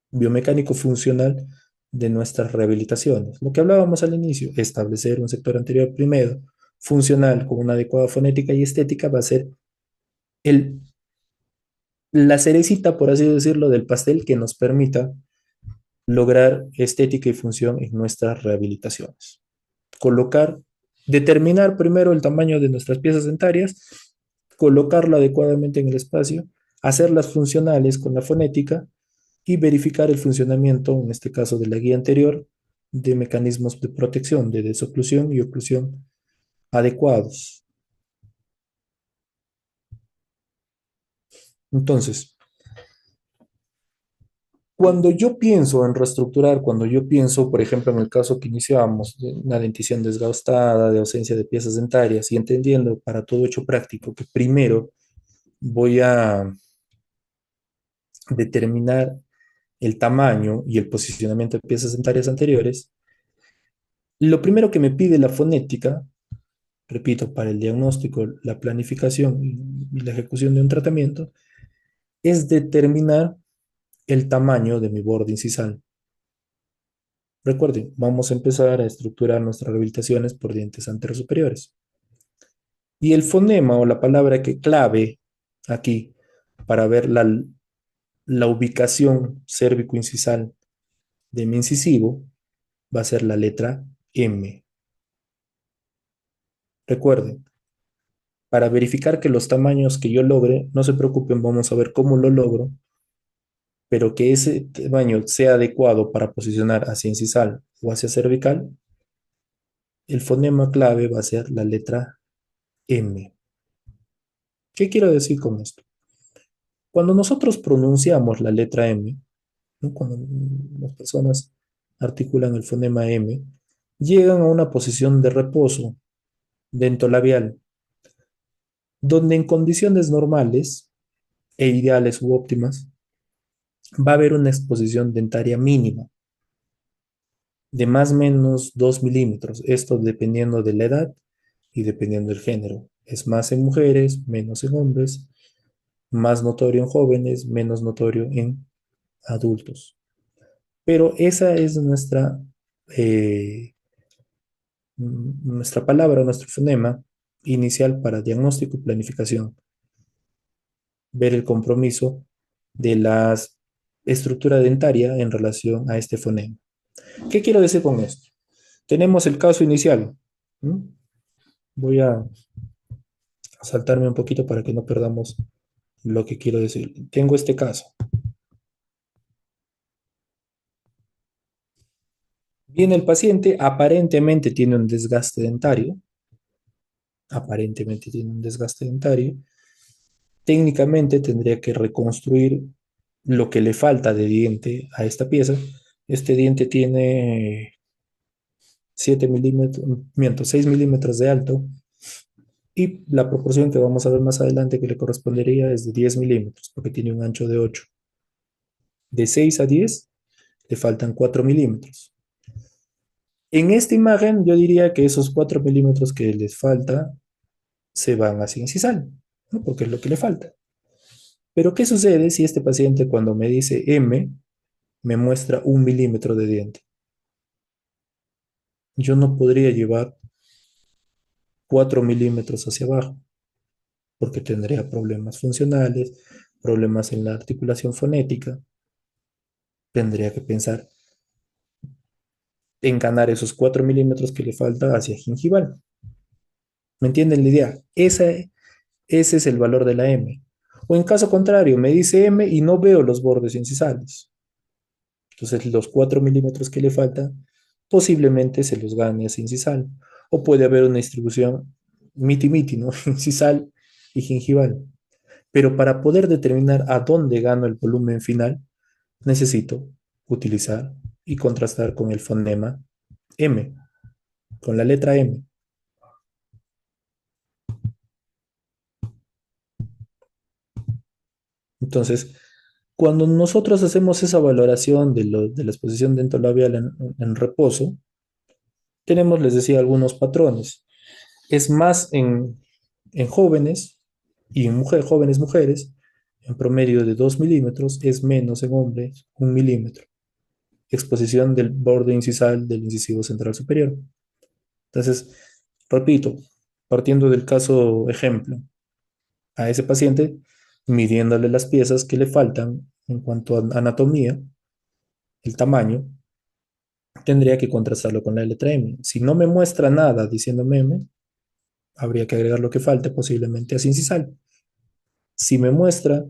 biomecánico funcional de nuestras rehabilitaciones. Lo que hablábamos al inicio, establecer un sector anterior primero, funcional, con una adecuada fonética y estética, va a ser el, la cerecita, por así decirlo, del pastel que nos permita lograr estética y función en nuestras rehabilitaciones. Colocar, determinar primero el tamaño de nuestras piezas dentarias, colocarlo adecuadamente en el espacio, hacerlas funcionales con la fonética y verificar el funcionamiento, en este caso de la guía anterior, de mecanismos de protección, de desoclusión y oclusión adecuados. Entonces, cuando yo pienso en reestructurar, cuando yo pienso, por ejemplo, en el caso que iniciábamos, de una dentición desgastada, de ausencia de piezas dentarias, y entendiendo para todo hecho práctico que primero voy a determinar el tamaño y el posicionamiento de piezas dentarias anteriores, lo primero que me pide la fonética, repito, para el diagnóstico, la planificación y la ejecución de un tratamiento, es determinar el tamaño de mi borde incisal. Recuerden, vamos a empezar a estructurar nuestras rehabilitaciones por dientes anteros superiores. Y el fonema o la palabra que clave aquí para ver la ubicación cérvico-incisal de mi incisivo va a ser la letra M. Recuerden, para verificar que los tamaños que yo logre, no se preocupen, vamos a ver cómo lo logro, pero que ese tamaño sea adecuado para posicionar hacia incisal o hacia cervical, el fonema clave va a ser la letra M. ¿Qué quiero decir con esto? Cuando nosotros pronunciamos la letra M, ¿no? Cuando las personas articulan el fonema M, llegan a una posición de reposo dentolabial, donde en condiciones normales e ideales u óptimas, va a haber una exposición dentaria mínima de más o menos 2 milímetros, esto dependiendo de la edad y dependiendo del género. Es más en mujeres, menos en hombres, más notorio en jóvenes, menos notorio en adultos. Pero esa es eh, nuestra palabra, nuestro fonema inicial para diagnóstico y planificación. Ver el compromiso de la estructura dentaria en relación a este fonema. ¿Qué quiero decir con esto? Tenemos el caso inicial. ¿Mm? Voy a saltarme un poquito para que no perdamos lo que quiero decir. Tengo este caso. Viene el paciente, aparentemente tiene un desgaste dentario, técnicamente tendría que reconstruir lo que le falta de diente a esta pieza. Este diente tiene 7 milímetros, miento, 6 milímetros de alto y la proporción que vamos a ver más adelante que le correspondería es de 10 milímetros porque tiene un ancho de 8. De 6 a 10 le faltan 4 milímetros. En esta imagen yo diría que esos 4 milímetros que les falta se van hacia incisal, ¿no? Porque es lo que le falta. Pero ¿qué sucede si este paciente cuando me dice M me muestra 1 milímetro de diente? Yo no podría llevar 4 milímetros hacia abajo porque tendría problemas funcionales, problemas en la articulación fonética. Tendría que pensar en ganar esos 4 milímetros que le falta hacia gingival. ¿Me entienden la idea? Ese es el valor de la M. O en caso contrario, me dice M y no veo los bordes incisales. Entonces los 4 milímetros que le faltan posiblemente se los gane hacia incisal. O puede haber una distribución miti-miti, ¿no? Incisal y gingival. Pero para poder determinar a dónde gano el volumen final, necesito utilizar y contrastar con el fonema M, con la letra M. Entonces, cuando nosotros hacemos esa valoración de la exposición dentolabial en reposo, tenemos, les decía, algunos patrones. Es más en jóvenes y en jóvenes mujeres, en promedio de 2 milímetros, es menos en hombres, 1 milímetro. Exposición del borde incisal del incisivo central superior. Entonces, repito, partiendo del caso ejemplo, a ese paciente, midiéndole las piezas que le faltan en cuanto a anatomía, el tamaño, tendría que contrastarlo con la letra M. Si no me muestra nada diciéndome M, habría que agregar lo que falte, posiblemente a incisal. Si me muestra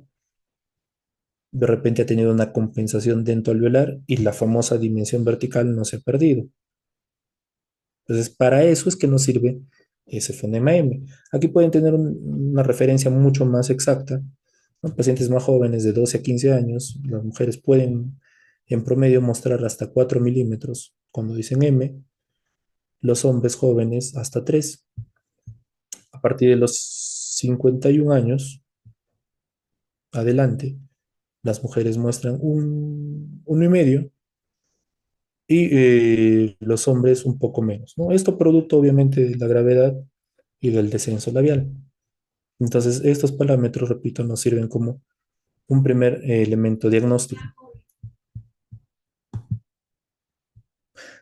de repente ha tenido una compensación dento-alveolar y la famosa dimensión vertical no se ha perdido. Entonces, para eso es que nos sirve ese fonema M. Aquí pueden tener una referencia mucho más exacta, ¿no? Pacientes más jóvenes de 12 a 15 años, las mujeres pueden en promedio mostrar hasta 4 milímetros cuando dicen M, los hombres jóvenes hasta 3. A partir de los 51 años adelante, las mujeres muestran un 1,5 y los hombres un poco menos, ¿no? Esto producto obviamente de la gravedad y del descenso labial. Entonces, estos parámetros, repito, nos sirven como un primer elemento diagnóstico.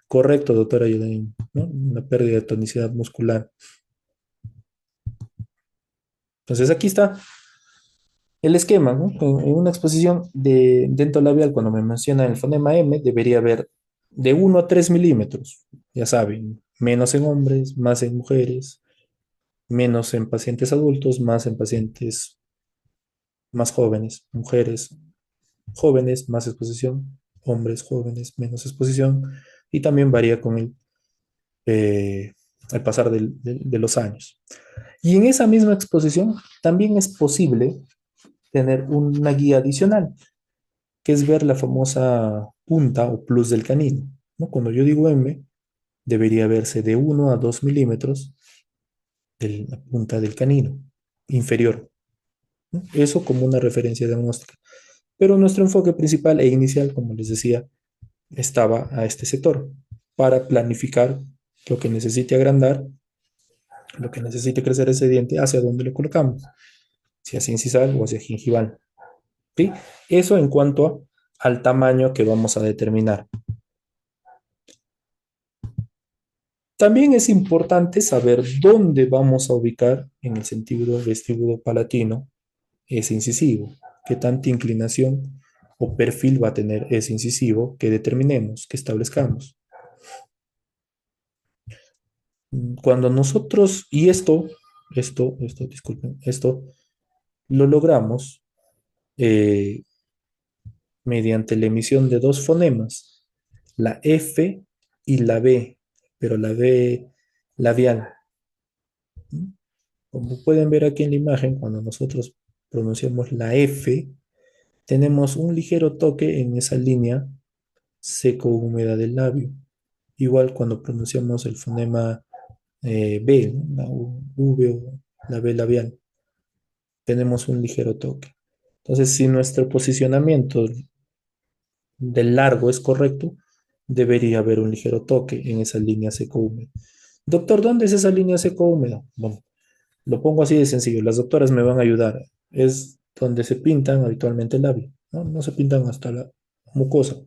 Correcto, doctora Yelaine, ¿no? Una pérdida de tonicidad muscular. Entonces, aquí está el esquema, ¿no? En una exposición de dento labial, cuando me mencionan el fonema M, debería haber de 1 a 3 milímetros. Ya saben, menos en hombres, más en mujeres, menos en pacientes adultos, más en pacientes más jóvenes, mujeres jóvenes, más exposición, hombres jóvenes, menos exposición, y también varía con el pasar de los años. Y en esa misma exposición también es posible tener una guía adicional, que es ver la famosa punta o plus del canino, ¿no? Cuando yo digo M, debería verse de 1 a 2 milímetros de la punta del canino inferior, ¿no? Eso como una referencia diagnóstica. Pero nuestro enfoque principal e inicial, como les decía, estaba a este sector para planificar lo que necesite agrandar, lo que necesite crecer ese diente, hacia dónde lo colocamos, si hacia incisal o hacia gingival. ¿Sí? Eso en cuanto al tamaño que vamos a determinar. También es importante saber dónde vamos a ubicar en el sentido vestíbulo palatino ese incisivo, qué tanta inclinación o perfil va a tener ese incisivo que determinemos, que establezcamos. Cuando nosotros, y disculpen, esto lo logramos eh, mediante la emisión de dos fonemas, la F y la B, pero la B labial. Como pueden ver aquí en la imagen, cuando nosotros pronunciamos la F, tenemos un ligero toque en esa línea seco-húmeda del labio. Igual cuando pronunciamos el fonema B, ¿no? La V o la B labial, tenemos un ligero toque. Entonces, si nuestro posicionamiento del largo es correcto, debería haber un ligero toque en esa línea seco-húmeda. Doctor, ¿dónde es esa línea seco-húmeda? Bueno, lo pongo así de sencillo, las doctoras me van a ayudar. Es donde se pintan habitualmente el labio, ¿no? No se pintan hasta la mucosa,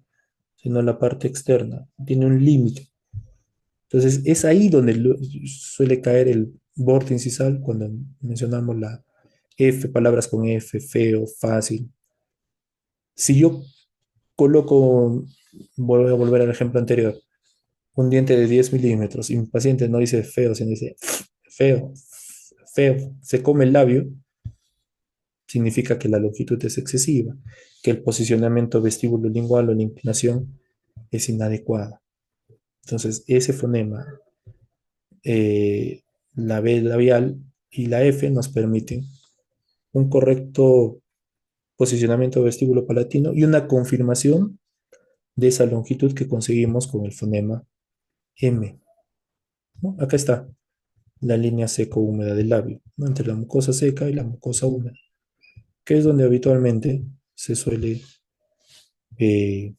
sino la parte externa. Tiene un límite. Entonces, es ahí donde suele caer el borde incisal cuando mencionamos la F, palabras con F, feo, fácil. Si yo coloco, voy a volver al ejemplo anterior, un diente de 10 milímetros y mi paciente no dice feo, sino dice feo, feo, se come el labio, significa que la longitud es excesiva, que el posicionamiento vestíbulo lingual o la inclinación es inadecuada. Entonces, ese fonema, eh, la B labial y la F nos permiten un correcto posicionamiento vestíbulo palatino y una confirmación de esa longitud que conseguimos con el fonema M, ¿no? Acá está la línea seco-húmeda del labio, ¿no? Entre la mucosa seca y la mucosa húmeda, que es donde habitualmente se suele eh,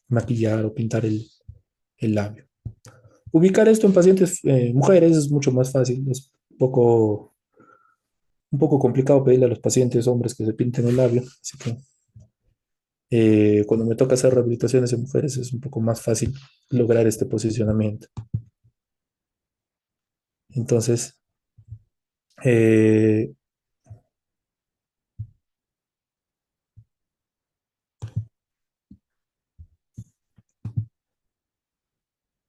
maquillar o pintar el labio. Ubicar esto en pacientes mujeres es mucho más fácil, es un poco complicado pedirle a los pacientes hombres que se pinten el labio, así que cuando me toca hacer rehabilitaciones en mujeres es un poco más fácil lograr este posicionamiento. Entonces, eh,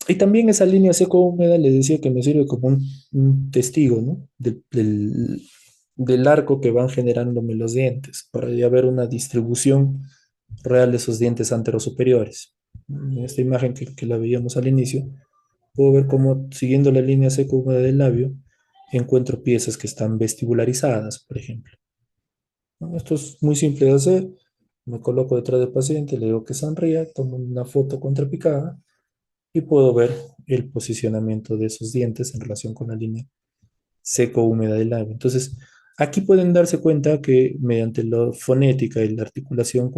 y también esa línea seco-húmeda les decía que me sirve como un testigo, ¿no? Del arco que van generándome los dientes, para ya ver una distribución real de sus dientes anterosuperiores. En esta imagen que la veíamos al inicio, puedo ver cómo siguiendo la línea seco-húmeda del labio, encuentro piezas que están vestibularizadas, por ejemplo. ¿No? Esto es muy simple de hacer. Me coloco detrás del paciente, le digo que sonría, tomo una foto contrapicada y puedo ver el posicionamiento de esos dientes en relación con la línea seco-húmeda del labio. Entonces, aquí pueden darse cuenta que mediante la fonética y la articulación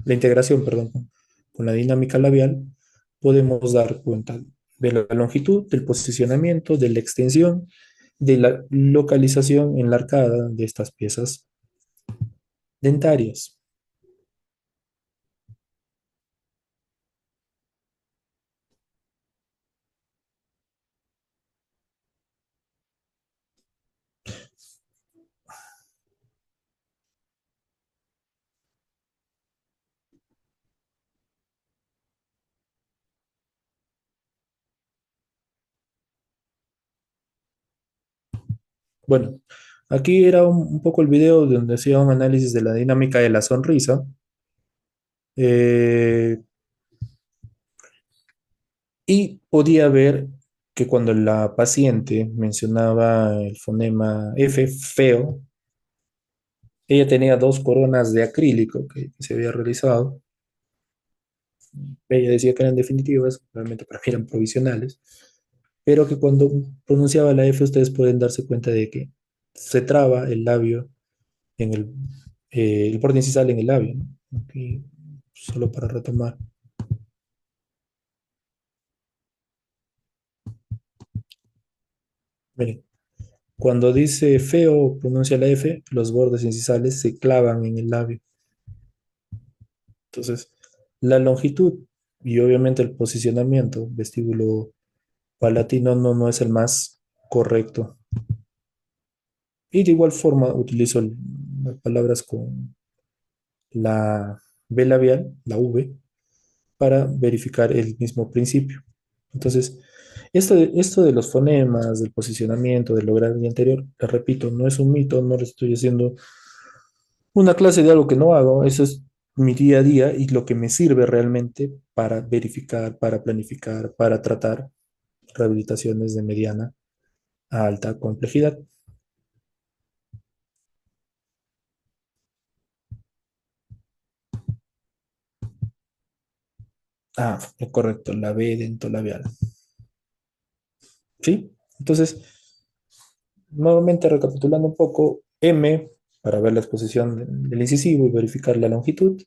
la integración, perdón, con la dinámica labial, podemos dar cuenta de la longitud, del posicionamiento, de la extensión, de la localización en la arcada de estas piezas dentarias. Bueno, aquí era un poco el video donde hacía un análisis de la dinámica de la sonrisa. eh, y podía ver que cuando la paciente mencionaba el fonema F, feo, ella tenía dos coronas de acrílico que se había realizado. Ella decía que eran definitivas, realmente para mí eran provisionales, pero que cuando pronunciaba la F ustedes pueden darse cuenta de que se traba el labio en el borde incisal en el labio, ¿no? Aquí, solo para retomar. Miren, cuando dice feo, pronuncia la F, los bordes incisales se clavan en el labio. Entonces, la longitud y obviamente el posicionamiento vestíbulo palatino no es el más correcto. Y de igual forma utilizo las palabras con la B labial, la V, para verificar el mismo principio. Entonces, esto de los fonemas, del posicionamiento, del lograr el anterior, les repito, no es un mito, no le estoy haciendo una clase de algo que no hago, eso es mi día a día y lo que me sirve realmente para verificar, para planificar, para tratar rehabilitaciones de mediana a alta complejidad. Ah, es correcto, la B dentolabial. ¿Sí? Entonces, nuevamente recapitulando un poco, M para ver la exposición del incisivo y verificar la longitud,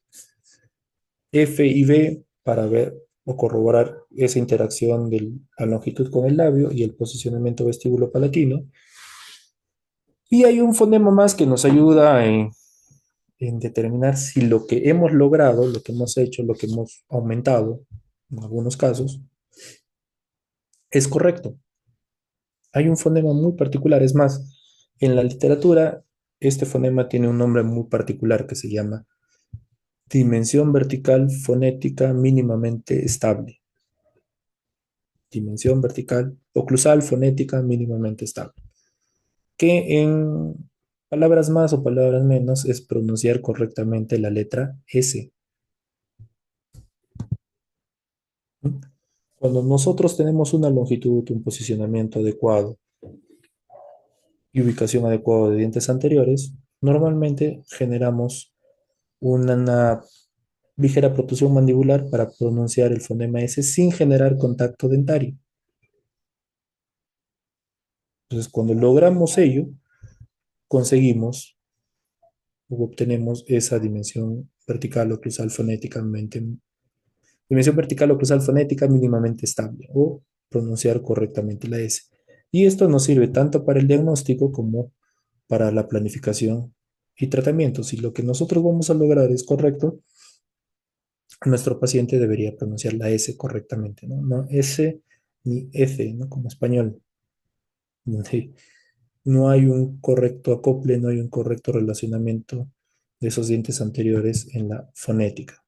F y B para ver o corroborar esa interacción de la longitud con el labio y el posicionamiento vestíbulo palatino. Y hay un fonema más que nos ayuda en determinar si lo que hemos logrado, lo que hemos hecho, lo que hemos aumentado, en algunos casos, es correcto. Hay un fonema muy particular, es más, en la literatura, este fonema tiene un nombre muy particular que se llama dimensión vertical fonética mínimamente estable. Dimensión vertical oclusal fonética mínimamente estable. Que en palabras más o palabras menos es pronunciar correctamente la letra S. Cuando nosotros tenemos una longitud, un posicionamiento adecuado y ubicación adecuada de dientes anteriores, normalmente generamos una ligera protrusión mandibular para pronunciar el fonema S sin generar contacto dentario. Entonces, cuando logramos ello, conseguimos o obtenemos esa dimensión vertical o cruzal fonética mínimamente estable o pronunciar correctamente la S. Y esto nos sirve tanto para el diagnóstico como para la planificación y tratamiento. Si lo que nosotros vamos a lograr es correcto, nuestro paciente debería pronunciar la S correctamente, ¿no? No S ni F, ¿no? Como español, donde no hay un correcto acople, no hay un correcto relacionamiento de esos dientes anteriores en la fonética.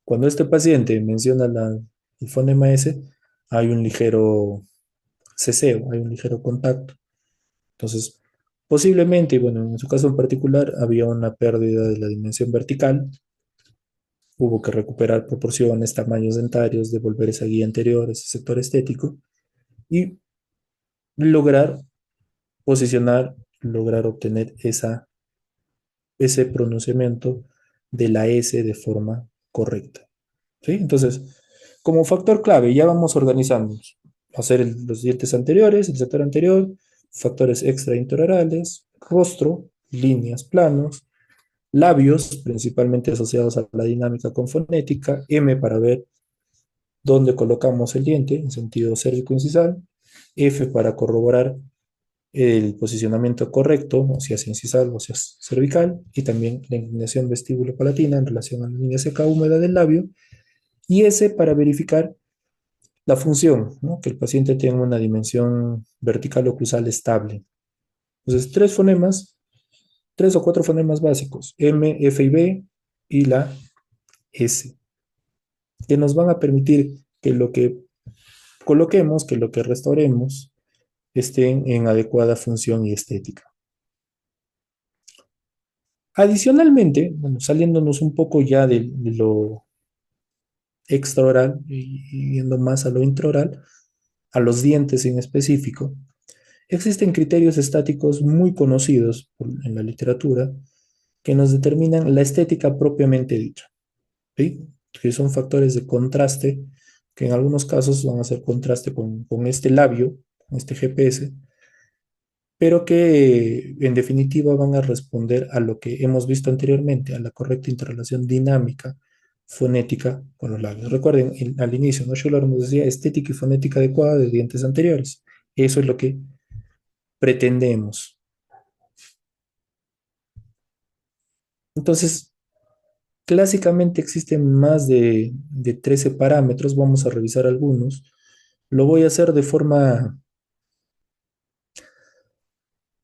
Cuando este paciente menciona el fonema S, hay un ligero ceseo, hay un ligero contacto. Entonces, Posiblemente, y bueno, en su caso en particular, había una pérdida de la dimensión vertical, hubo que recuperar proporciones, tamaños dentarios, devolver esa guía anterior, ese sector estético, y lograr posicionar, lograr obtener ese pronunciamiento de la S de forma correcta. ¿Sí? Entonces, como factor clave, ya vamos organizándonos. Hacer los dientes anteriores, el sector anterior, factores extrainterorales, rostro, líneas, planos, labios, principalmente asociados a la dinámica con fonética, M para ver dónde colocamos el diente en sentido cérvico-incisal, F para corroborar el posicionamiento correcto, o sea, incisal o sea, cervical, y también la inclinación vestíbulo-palatina en relación a la línea seca húmeda del labio, y S para verificar la función, ¿no? Que el paciente tenga una dimensión vertical oclusal estable. Entonces, tres o cuatro fonemas básicos, M, F y B, y la S, que nos van a permitir que lo que coloquemos, que lo que restauremos, estén en adecuada función y estética. Adicionalmente, bueno, saliéndonos un poco ya de lo extraoral y yendo más a lo intraoral, a los dientes en específico, existen criterios estáticos muy conocidos en la literatura que nos determinan la estética propiamente dicha, ¿sí? Que son factores de contraste, que en algunos casos van a hacer contraste con este labio, con este GPS, pero que en definitiva van a responder a lo que hemos visto anteriormente, a la correcta interrelación dinámica fonética con los labios. Recuerden, al inicio, ¿no? Schuller nos decía estética y fonética adecuada de dientes anteriores. Eso es lo que pretendemos. Entonces, clásicamente existen más de 13 parámetros, vamos a revisar algunos. Lo voy a hacer de forma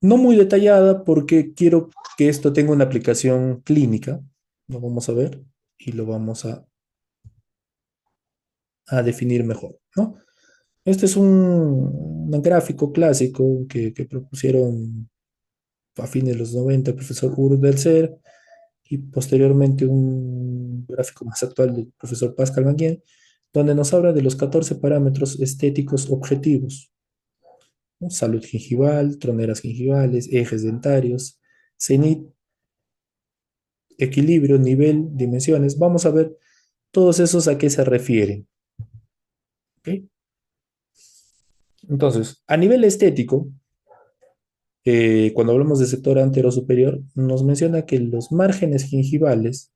no muy detallada porque quiero que esto tenga una aplicación clínica. Lo vamos a ver y lo vamos a definir mejor, ¿no? Este es un gráfico clásico que propusieron a fines de los 90 el profesor Ur del Ser y posteriormente un gráfico más actual del profesor Pascal Manguien, donde nos habla de los 14 parámetros estéticos objetivos, ¿no? Salud gingival, troneras gingivales, ejes dentarios, cenit, equilibrio, nivel, dimensiones. Vamos a ver todos esos a qué se refieren. ¿Ok? Entonces, a nivel estético, cuando hablamos del sector antero superior, nos menciona que los márgenes gingivales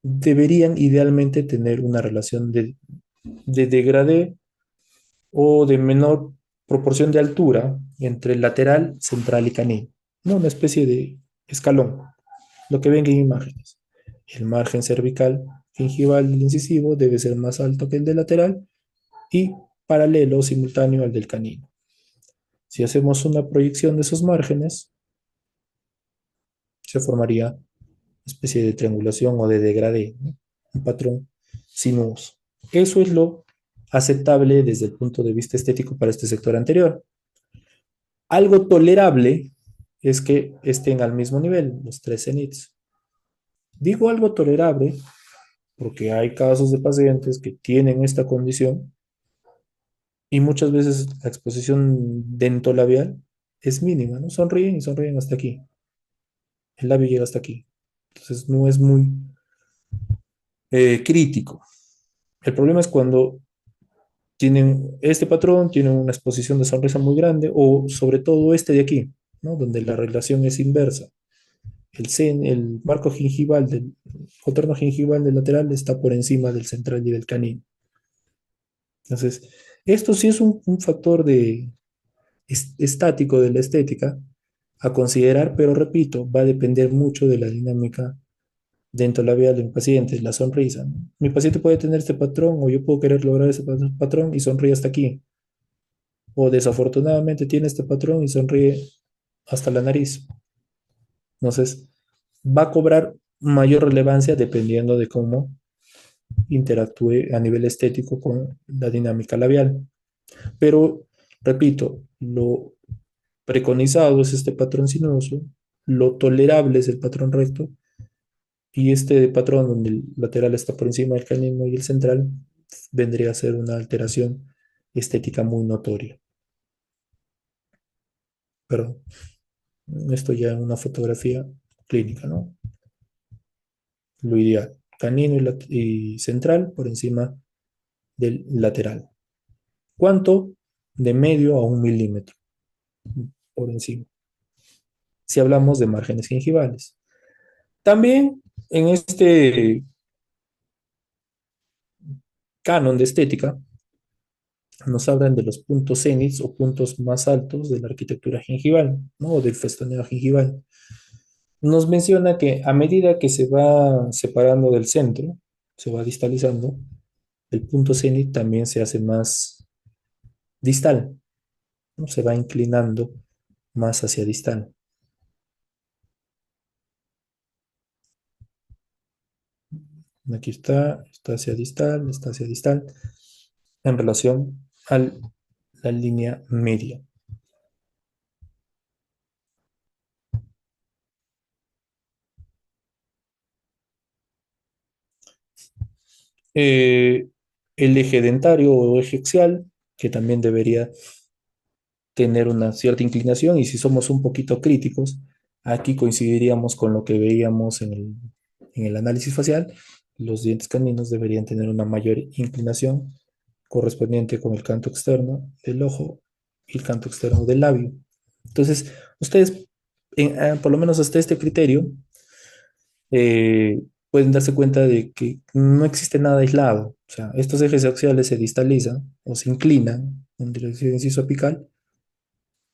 deberían idealmente tener una relación de degradé o de menor proporción de altura entre el lateral, central y canino, ¿no? Una especie de escalón, lo que ven en imágenes. El margen cervical gingival del incisivo debe ser más alto que el del lateral y paralelo o simultáneo al del canino. Si hacemos una proyección de esos márgenes, se formaría una especie de triangulación o de degradé, ¿no? Un patrón sinuoso. Eso es lo aceptable desde el punto de vista estético para este sector anterior. Algo tolerable es que estén al mismo nivel, los tres cenits. Digo algo tolerable porque hay casos de pacientes que tienen esta condición y muchas veces la exposición dentolabial es mínima, ¿no? Sonríen y sonríen hasta aquí. El labio llega hasta aquí. Entonces no es muy crítico. El problema es cuando tienen este patrón, tienen una exposición de sonrisa muy grande o sobre todo este de aquí, ¿no? Donde la relación es inversa. El marco gingival del contorno gingival del lateral está por encima del central y del canino. Entonces, esto sí es un factor estático de la estética a considerar, pero repito, va a depender mucho de la dinámica dentolabial de mi paciente, la sonrisa, ¿no? Mi paciente puede tener este patrón o yo puedo querer lograr ese patrón y sonríe hasta aquí. O desafortunadamente tiene este patrón y sonríe hasta la nariz. Entonces, va a cobrar mayor relevancia dependiendo de cómo interactúe a nivel estético con la dinámica labial. Pero, repito, lo preconizado es este patrón sinuoso, lo tolerable es el patrón recto, y este patrón donde el lateral está por encima del canino y el central vendría a ser una alteración estética muy notoria. Pero esto ya en una fotografía clínica, ¿no? Lo ideal, canino y central por encima del lateral. ¿Cuánto? De medio a 1 milímetro por encima, si hablamos de márgenes gingivales. También en este canon de estética nos hablan de los puntos cénits o puntos más altos de la arquitectura gingival, ¿no? O del festoneo gingival. Nos menciona que a medida que se va separando del centro, se va distalizando, el punto cenit también se hace más distal, ¿no? Se va inclinando más hacia distal. Aquí está hacia distal, en relación a la línea media. Eh, el eje dentario o eje axial, que también debería tener una cierta inclinación, y si somos un poquito críticos, aquí coincidiríamos con lo que veíamos en el análisis facial. Los dientes caninos deberían tener una mayor inclinación correspondiente con el canto externo del ojo y el canto externo del labio. Entonces, ustedes, por lo menos hasta este criterio, eh, pueden darse cuenta de que no existe nada aislado. O sea, estos ejes axiales se distalizan o se inclinan en dirección inciso apical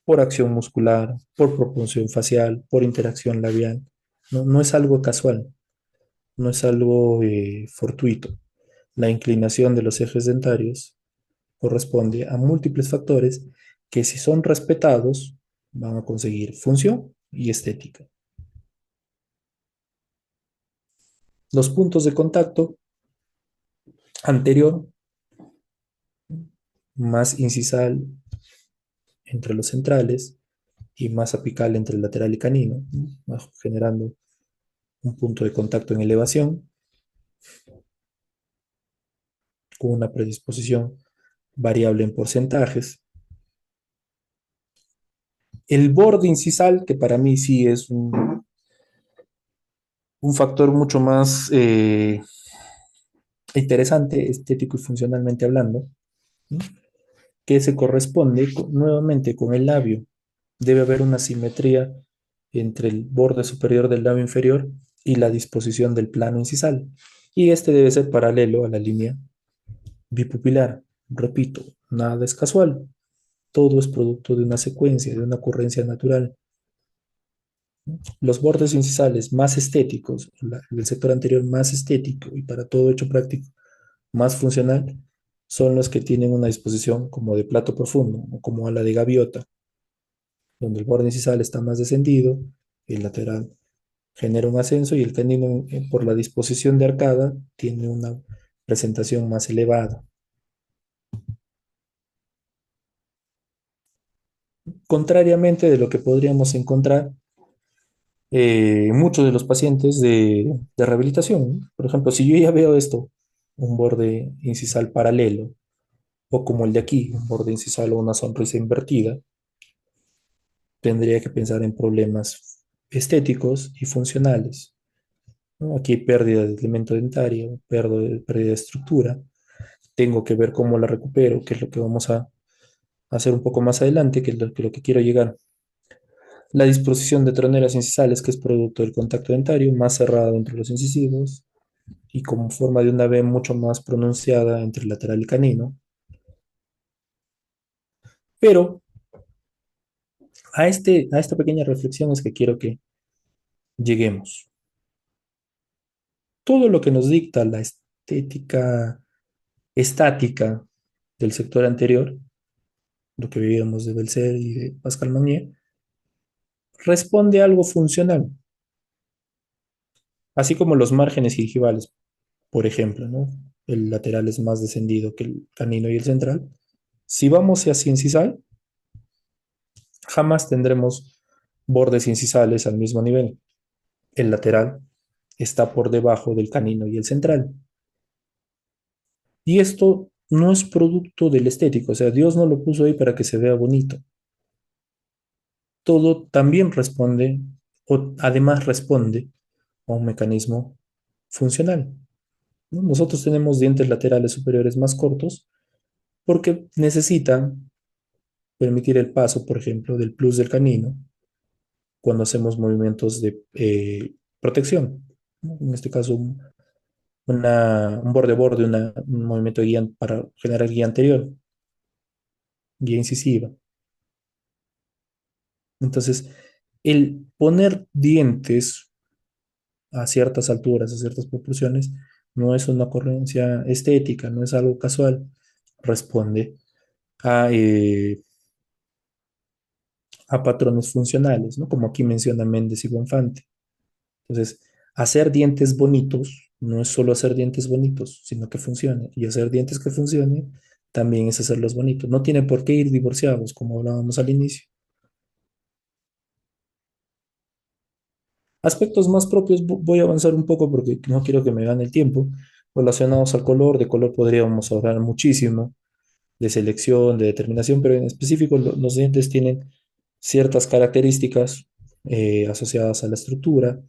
por acción muscular, por propulsión facial, por interacción labial. No, no es algo casual, no es algo fortuito. La inclinación de los ejes dentarios corresponde a múltiples factores que, si son respetados, van a conseguir función y estética. Los puntos de contacto anterior, más incisal entre los centrales y más apical entre el lateral y canino, ¿no? Generando un punto de contacto en elevación con una predisposición variable en porcentajes. El borde incisal, que para mí sí es un factor mucho más interesante, estético y funcionalmente hablando, ¿no? Que se corresponde nuevamente con el labio. Debe haber una simetría entre el borde superior del labio inferior y la disposición del plano incisal. Y este debe ser paralelo a la línea bipupilar. Repito, nada es casual. Todo es producto de una secuencia, de una ocurrencia natural. Los bordes incisales más estéticos, el sector anterior más estético y para todo hecho práctico más funcional, son los que tienen una disposición como de plato profundo o como ala de gaviota, donde el borde incisal está más descendido, el lateral genera un ascenso y el canino, por la disposición de arcada, tiene una presentación más elevada. Contrariamente de lo que podríamos encontrar muchos de los pacientes de rehabilitación, ¿no? Por ejemplo, si yo ya veo esto, un borde incisal paralelo, o como el de aquí, un borde incisal o una sonrisa invertida, tendría que pensar en problemas estéticos y funcionales, ¿no? Aquí hay pérdida de elemento dentario, pérdida de estructura, tengo que ver cómo la recupero, que es lo que vamos a hacer un poco más adelante, que es lo que quiero llegar. La disposición de troneras incisales, que es producto del contacto dentario, más cerrado entre los incisivos, y como forma de una V mucho más pronunciada entre el lateral y canino. Pero a esta pequeña reflexión es que quiero que lleguemos. Todo lo que nos dicta la estética estática del sector anterior, lo que vivíamos de Belcer y de Pascal Magnier, responde a algo funcional, así como los márgenes gingivales, por ejemplo, ¿no? El lateral es más descendido que el canino y el central. Si vamos hacia incisal, jamás tendremos bordes incisales al mismo nivel. El lateral está por debajo del canino y el central. Y esto no es producto del estético, o sea, Dios no lo puso ahí para que se vea bonito. Todo también responde, o además responde a un mecanismo funcional, ¿no? Nosotros tenemos dientes laterales superiores más cortos porque necesitan permitir el paso, por ejemplo, del plus del canino cuando hacemos movimientos de protección, ¿no? En este caso, un borde-borde, un movimiento de guía para generar guía anterior, guía incisiva. Entonces, el poner dientes a ciertas alturas, a ciertas proporciones, no es una ocurrencia estética, no es algo casual, responde a, eh, a patrones funcionales, ¿no? Como aquí menciona Méndez y Bonfante. Entonces, hacer dientes bonitos no es solo hacer dientes bonitos, sino que funcione. Y hacer dientes que funcionen también es hacerlos bonitos. No tiene por qué ir divorciados, como hablábamos al inicio. Aspectos más propios, voy a avanzar un poco porque no quiero que me gane el tiempo. Relacionados al color, de color podríamos hablar muchísimo, de selección, de determinación, pero en específico los dientes tienen ciertas características asociadas a la estructura,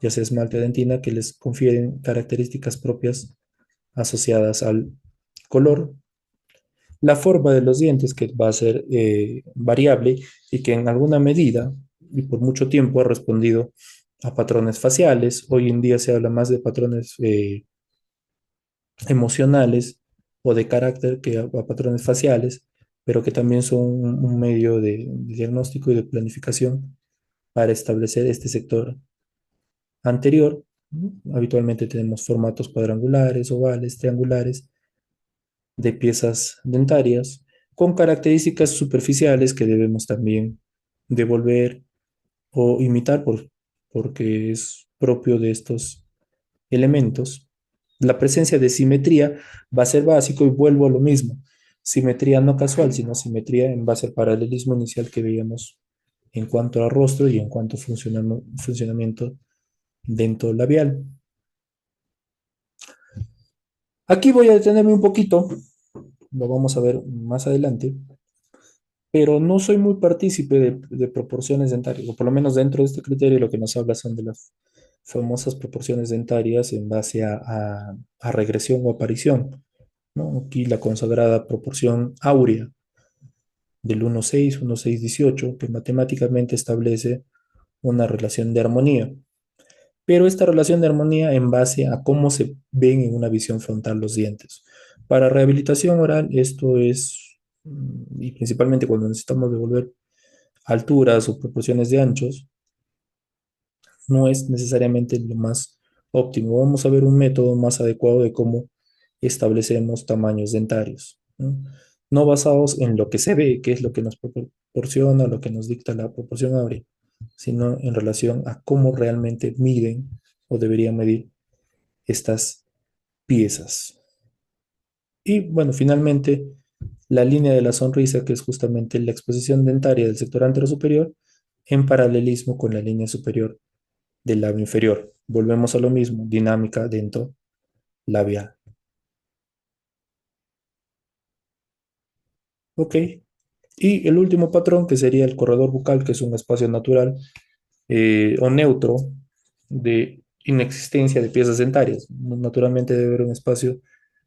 ya sea esmalte o dentina, que les confieren características propias asociadas al color, la forma de los dientes, que va a ser variable y que en alguna medida y por mucho tiempo ha respondido a patrones faciales. Hoy en día se habla más de patrones emocionales o de carácter que a patrones faciales, pero que también son un medio de diagnóstico y de planificación para establecer este sector anterior. ¿No? Habitualmente tenemos formatos cuadrangulares, ovales, triangulares de piezas dentarias con características superficiales que debemos también devolver o imitar porque es propio de estos elementos. La presencia de simetría va a ser básico y vuelvo a lo mismo. Simetría no casual, sino simetría en base al paralelismo inicial que veíamos en cuanto al rostro y en cuanto a funcionamiento dento labial. Aquí voy a detenerme un poquito, lo vamos a ver más adelante, pero no soy muy partícipe de proporciones dentarias, o por lo menos dentro de este criterio lo que nos habla son de las famosas proporciones dentarias en base a regresión o aparición, ¿no? Aquí la consagrada proporción áurea del 1,6, 1,6,18, que matemáticamente establece una relación de armonía, pero esta relación de armonía en base a cómo se ven en una visión frontal los dientes. Para rehabilitación oral, esto es, y principalmente cuando necesitamos devolver alturas o proporciones de anchos, no es necesariamente lo más óptimo. Vamos a ver un método más adecuado de cómo establecemos tamaños dentarios, ¿no? No basados en lo que se ve, que es lo que nos proporciona, lo que nos dicta la proporción áurea, sino en relación a cómo realmente miden o deberían medir estas piezas. Y bueno, finalmente, la línea de la sonrisa, que es justamente la exposición dentaria del sector anterior superior, en paralelismo con la línea superior del labio inferior. Volvemos a lo mismo, dinámica dento labial. Ok. Y el último patrón, que sería el corredor bucal, que es un espacio natural o neutro de inexistencia de piezas dentarias. Naturalmente debe haber un espacio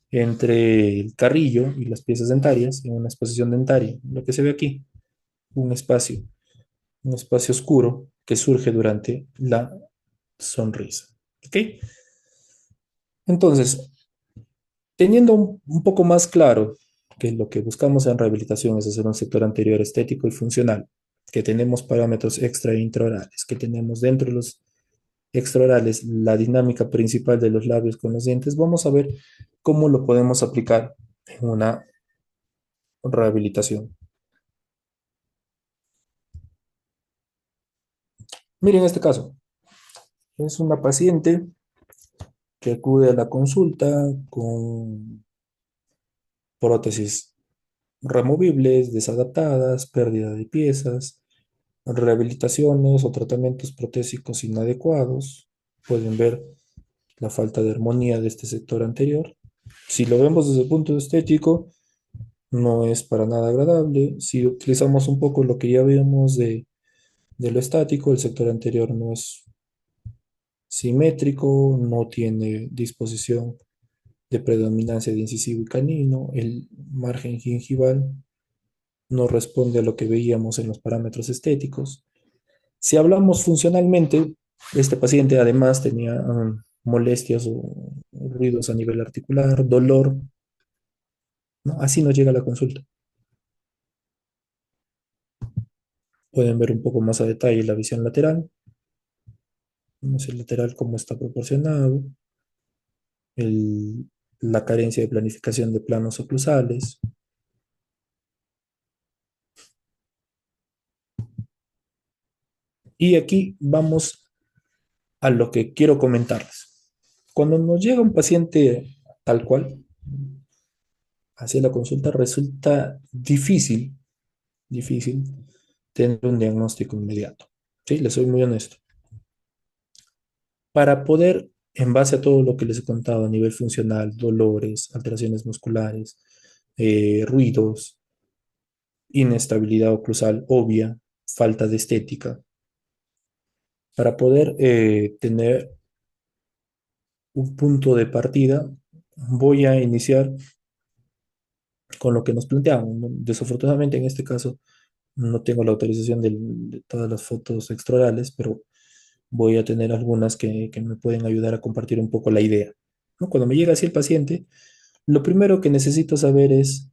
entre el carrillo y las piezas dentarias en una exposición dentaria. Lo que se ve aquí, un espacio, un espacio oscuro que surge durante la sonrisa. ¿Ok? Entonces, teniendo un poco más claro que lo que buscamos en rehabilitación es hacer un sector anterior estético y funcional, que tenemos parámetros extra e intraorales, que tenemos dentro de los extraorales la dinámica principal de los labios con los dientes, vamos a ver cómo lo podemos aplicar en una rehabilitación. Miren este caso, es una paciente que acude a la consulta con prótesis removibles, desadaptadas, pérdida de piezas, rehabilitaciones o tratamientos protésicos inadecuados. Pueden ver la falta de armonía de este sector anterior. Si lo vemos desde el punto estético, no es para nada agradable. Si utilizamos un poco lo que ya vimos de lo estático, el sector anterior no es simétrico, no tiene disposición de predominancia de incisivo y canino, el margen gingival no responde a lo que veíamos en los parámetros estéticos. Si hablamos funcionalmente, este paciente además tenía molestias o ruidos a nivel articular, dolor, ¿no? Así nos llega la consulta. Pueden ver un poco más a detalle la visión lateral, no sé el lateral cómo está proporcionado, el- la carencia de planificación de planos oclusales. Y aquí vamos a lo que quiero comentarles. Cuando nos llega un paciente tal cual, hacia la consulta resulta difícil tener un diagnóstico inmediato. Sí, les soy muy honesto. Para poder, en base a todo lo que les he contado a nivel funcional, dolores, alteraciones musculares, ruidos, inestabilidad oclusal obvia, falta de estética, para poder tener un punto de partida, voy a iniciar con lo que nos planteamos, ¿no? Desafortunadamente, en este caso, no tengo la autorización de todas las fotos extraorales, pero voy a tener algunas que me pueden ayudar a compartir un poco la idea, ¿no? Cuando me llega así el paciente, lo primero que necesito saber es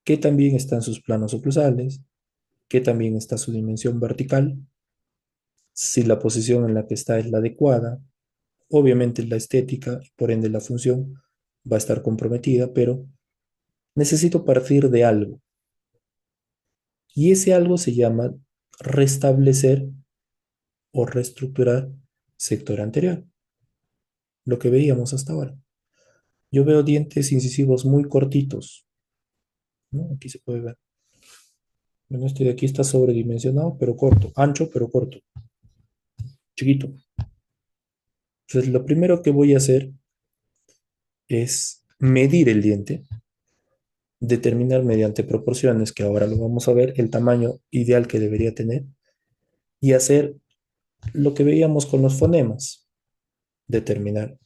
qué también están sus planos oclusales, qué también está su dimensión vertical, si la posición en la que está es la adecuada. Obviamente la estética y por ende la función va a estar comprometida, pero necesito partir de algo. Y ese algo se llama restablecer o reestructurar sector anterior, lo que veíamos hasta ahora. Yo veo dientes incisivos muy cortitos, ¿no? Aquí se puede ver. Bueno, este de aquí está sobredimensionado, pero corto, ancho, pero corto, chiquito. Entonces, lo primero que voy a hacer es medir el diente, determinar mediante proporciones, que ahora lo vamos a ver, el tamaño ideal que debería tener, y hacer lo que veíamos con los fonemas, determinar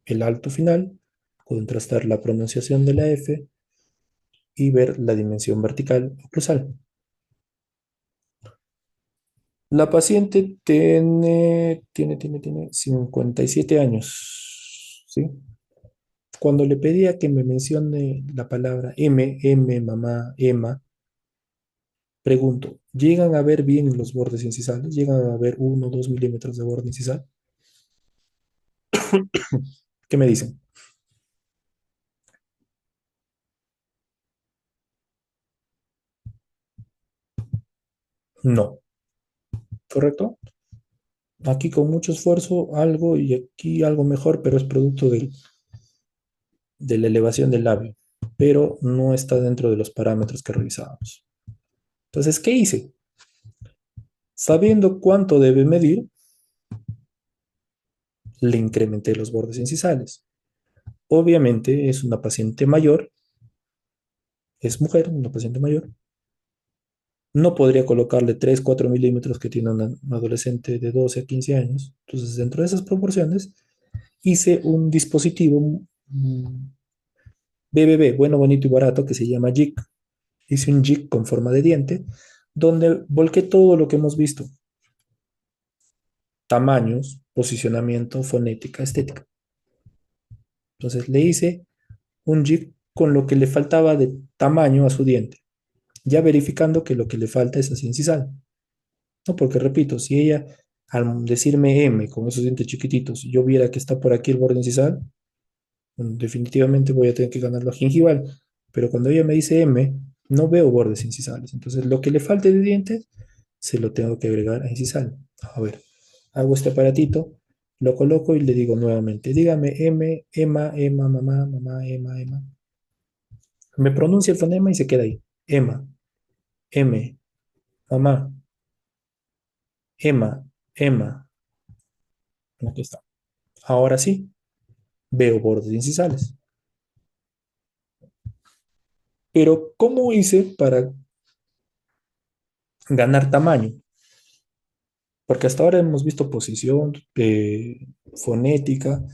el alto final, contrastar la pronunciación de la F y ver la dimensión vertical oclusal. La paciente tiene 57 años, ¿sí? Cuando le pedía que me mencione la palabra M, mamá, Emma, pregunto, ¿llegan a ver bien los bordes incisales? ¿Llegan a ver 1 o 2 milímetros de borde incisal? ¿Qué me dicen? No, ¿correcto? Aquí con mucho esfuerzo algo y aquí algo mejor, pero es producto de la elevación del labio, pero no está dentro de los parámetros que revisábamos. Entonces, ¿qué hice? Sabiendo cuánto debe medir, le incrementé los bordes incisales. Obviamente es una paciente mayor, es mujer, una paciente mayor. No podría colocarle 3 4 milímetros que tiene una adolescente de 12 a 15 años. Entonces, dentro de esas proporciones, hice un dispositivo BBB, bueno, bonito y barato, que se llama JIC. Hice un jig con forma de diente, donde volqué todo lo que hemos visto: tamaños, posicionamiento, fonética, estética. Entonces le hice un jig con lo que le faltaba de tamaño a su diente, ya verificando que lo que le falta es así incisal. No, porque repito, si ella al decirme M con esos dientes chiquititos, yo viera que está por aquí el borde incisal, definitivamente voy a tener que ganarlo a gingival. Pero cuando ella me dice M, no veo bordes incisales. Entonces, lo que le falte de dientes, se lo tengo que agregar a incisal. A ver, hago este aparatito, lo coloco y le digo nuevamente, dígame M, Emma, Emma, mamá, mamá, Emma, Emma. Me pronuncia el fonema y se queda ahí. Emma, M, mamá. Emma, Emma, aquí está. Ahora sí, veo bordes incisales. Pero, ¿cómo hice para ganar tamaño? Porque hasta ahora hemos visto posición, fonética,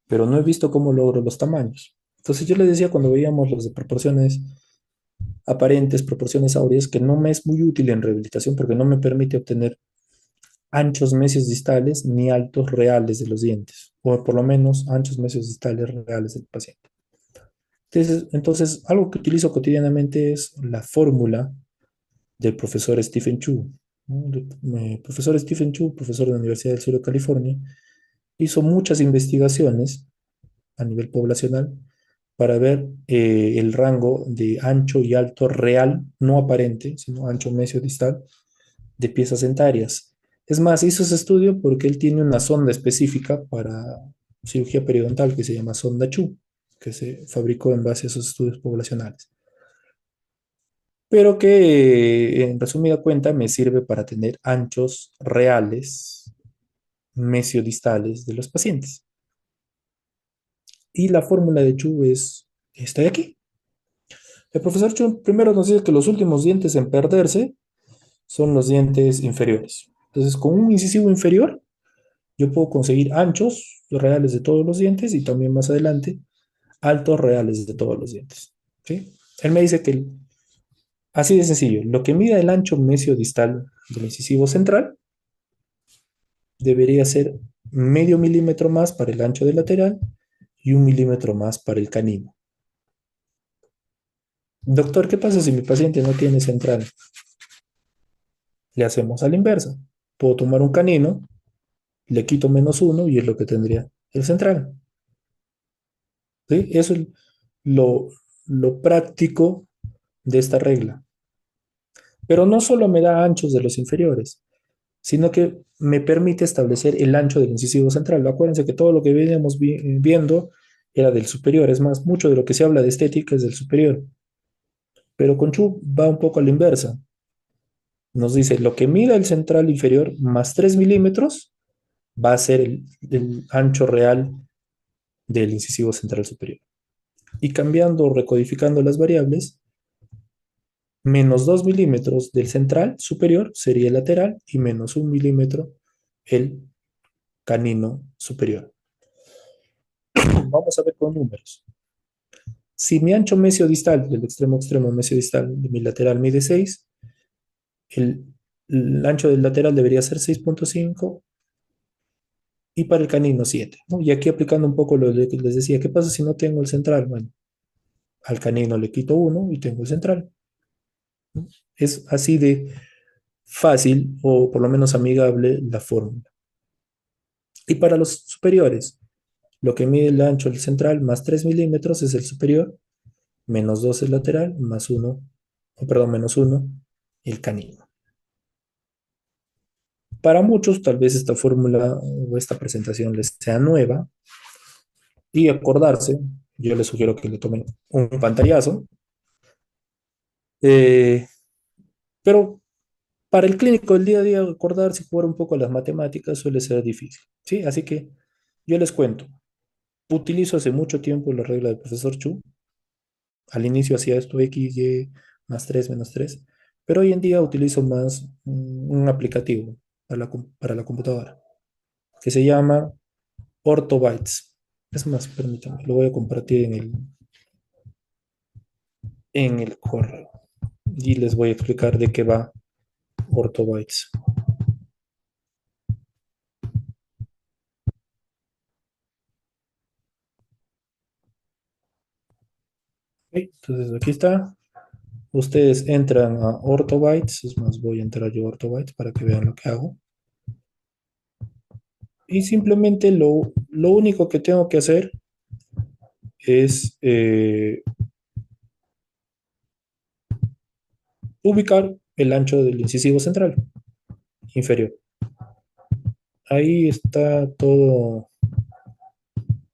pero no he visto cómo logro los tamaños. Entonces yo le decía cuando veíamos los de proporciones aparentes, proporciones áureas, que no me es muy útil en rehabilitación porque no me permite obtener anchos mesios distales ni altos reales de los dientes, o por lo menos anchos mesios distales reales del paciente. Entonces, algo que utilizo cotidianamente es la fórmula del profesor Stephen Chu, ¿no? El profesor Stephen Chu, profesor de la Universidad del Sur de California, hizo muchas investigaciones a nivel poblacional para ver el rango de ancho y alto real, no aparente, sino ancho medio distal, de piezas dentarias. Es más, hizo ese estudio porque él tiene una sonda específica para cirugía periodontal que se llama sonda Chu, que se fabricó en base a esos estudios poblacionales, pero que en resumida cuenta me sirve para tener anchos reales mesiodistales de los pacientes. Y la fórmula de Chu es esta de aquí. El profesor Chu primero nos dice que los últimos dientes en perderse son los dientes inferiores. Entonces, con un incisivo inferior, yo puedo conseguir anchos reales de todos los dientes y también más adelante altos reales de todos los dientes. ¿Sí? Él me dice que, así de sencillo, lo que mida el ancho mesiodistal del incisivo central debería ser medio milímetro más para el ancho del lateral y un milímetro más para el canino. Doctor, ¿qué pasa si mi paciente no tiene central? Le hacemos a la inversa. Puedo tomar un canino, le quito menos uno y es lo que tendría el central. ¿Sí? Eso es lo, lo práctico de esta regla. Pero no solo me da anchos de los inferiores, sino que me permite establecer el ancho del incisivo central. Acuérdense que todo lo que veníamos viendo era del superior. Es más, mucho de lo que se habla de estética es del superior. Pero con Chu va un poco a la inversa. Nos dice lo que mida el central inferior más 3 milímetros va a ser el ancho real del incisivo central superior. Y cambiando o recodificando las variables, menos 2 milímetros del central superior sería el lateral y menos 1 milímetro el canino superior. Vamos a ver con números. Si mi ancho mesiodistal, del extremo a extremo mesiodistal de mi lateral mide 6, el, el ancho del lateral debería ser 6,5 y para el canino 7, ¿no? Y aquí aplicando un poco lo que les decía, ¿qué pasa si no tengo el central? Bueno, al canino le quito 1 y tengo el central, ¿no? Es así de fácil o por lo menos amigable la fórmula. Y para los superiores, lo que mide el ancho del central más 3 milímetros es el superior, menos 2 el lateral, más 1, perdón, menos 1 el canino. Para muchos, tal vez esta fórmula o esta presentación les sea nueva y acordarse, yo les sugiero que le tomen un pantallazo, eh, pero para el clínico del día a día acordarse y jugar un poco a las matemáticas suele ser difícil, ¿sí? Así que yo les cuento, utilizo hace mucho tiempo la regla del profesor Chu. Al inicio hacía esto x, y, más 3 menos 3, pero hoy en día utilizo más un aplicativo para la computadora que se llama Orthobytes. Es más, permítanme, lo voy a compartir en el correo y les voy a explicar de qué va Orthobytes. Ok, entonces aquí está. Ustedes entran a Orthobytes, es más, voy a entrar yo a Orthobytes para que vean lo que hago. Y simplemente lo único que tengo que hacer es ubicar el ancho del incisivo central inferior. Ahí está todo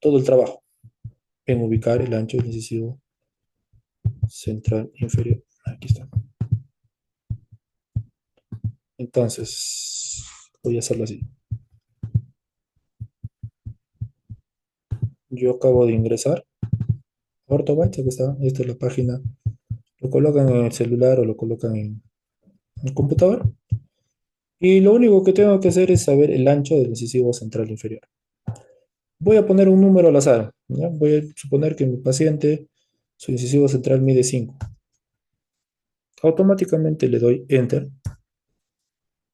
el trabajo en ubicar el ancho del incisivo central inferior. Aquí está. Entonces, Voy a hacerlo así. Yo acabo de ingresar a Ortobytes, aquí está, esta es la página. Lo colocan en el celular o lo colocan en el computador. Y lo único que tengo que hacer es saber el ancho del incisivo central inferior. Voy a poner un número al azar, ¿ya? Voy a suponer que mi paciente, su incisivo central mide 5. Automáticamente le doy Enter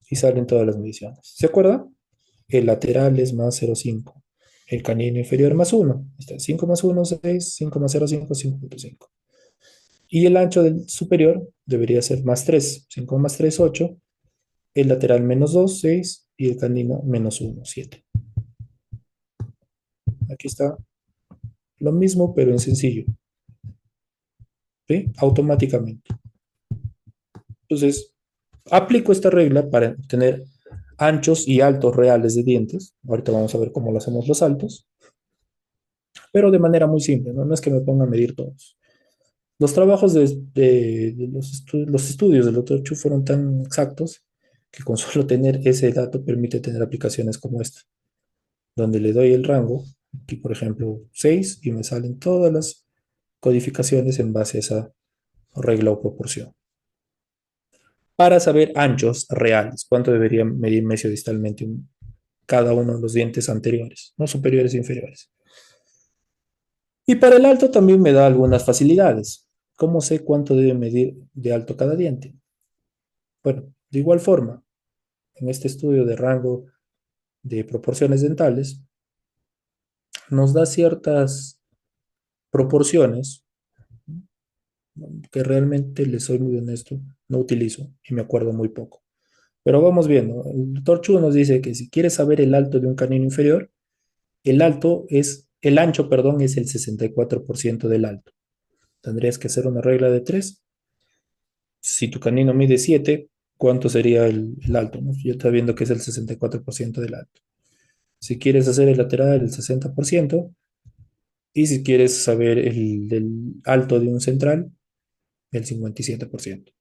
y salen todas las mediciones. ¿Se acuerda? El lateral es más 0,5. El canino inferior más 1. Está 5 más 1, 6. 5 más 0, 5, 5.5. Y el ancho del superior debería ser más 3. 5 más 3, 8. El lateral menos 2, 6. Y el canino menos 1, 7. Aquí está lo mismo, pero en sencillo. ¿Sí? Automáticamente. Entonces, aplico esta regla para obtener anchos y altos reales de dientes. Ahorita vamos a ver cómo lo hacemos los altos, pero de manera muy simple, ¿no? No es que me ponga a medir todos. Los trabajos de los estudios del doctor Chu fueron tan exactos que con solo tener ese dato permite tener aplicaciones como esta, donde le doy el rango, aquí por ejemplo 6, y me salen todas las codificaciones en base a esa regla o proporción. Para saber anchos reales, cuánto debería medir mesiodistalmente cada uno de los dientes anteriores, no superiores e inferiores. Y para el alto también me da algunas facilidades. ¿Cómo sé cuánto debe medir de alto cada diente? Bueno, de igual forma, en este estudio de rango de proporciones dentales, nos da ciertas proporciones que realmente, les soy muy honesto, no utilizo y me acuerdo muy poco. Pero vamos viendo. El doctor Chu nos dice que si quieres saber el alto de un canino inferior, el ancho, perdón, es el 64% del alto. Tendrías que hacer una regla de 3. Si tu canino mide 7, ¿cuánto sería el alto? ¿No? Yo estoy viendo que es el 64% del alto. Si quieres hacer el lateral, el 60%. Y si quieres saber el alto de un central, el 57%.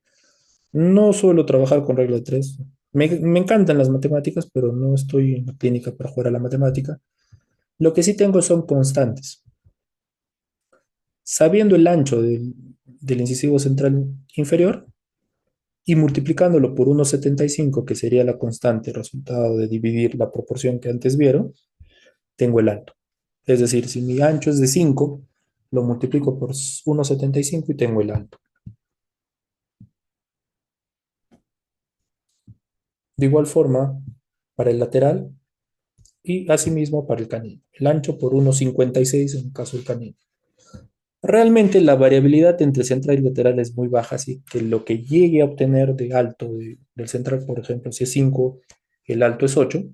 No suelo trabajar con regla de 3. Me encantan las matemáticas, pero no estoy en la clínica para jugar a la matemática. Lo que sí tengo son constantes. Sabiendo el ancho del incisivo central inferior y multiplicándolo por 1,75, que sería la constante resultado de dividir la proporción que antes vieron, tengo el alto. Es decir, si mi ancho es de 5, lo multiplico por 1,75 y tengo el alto. De igual forma, para el lateral y asimismo para el canino. El ancho por 1,56 en el caso del canino. Realmente la variabilidad entre central y lateral es muy baja, así que lo que llegue a obtener de alto del central, por ejemplo, si es 5, el alto es 8,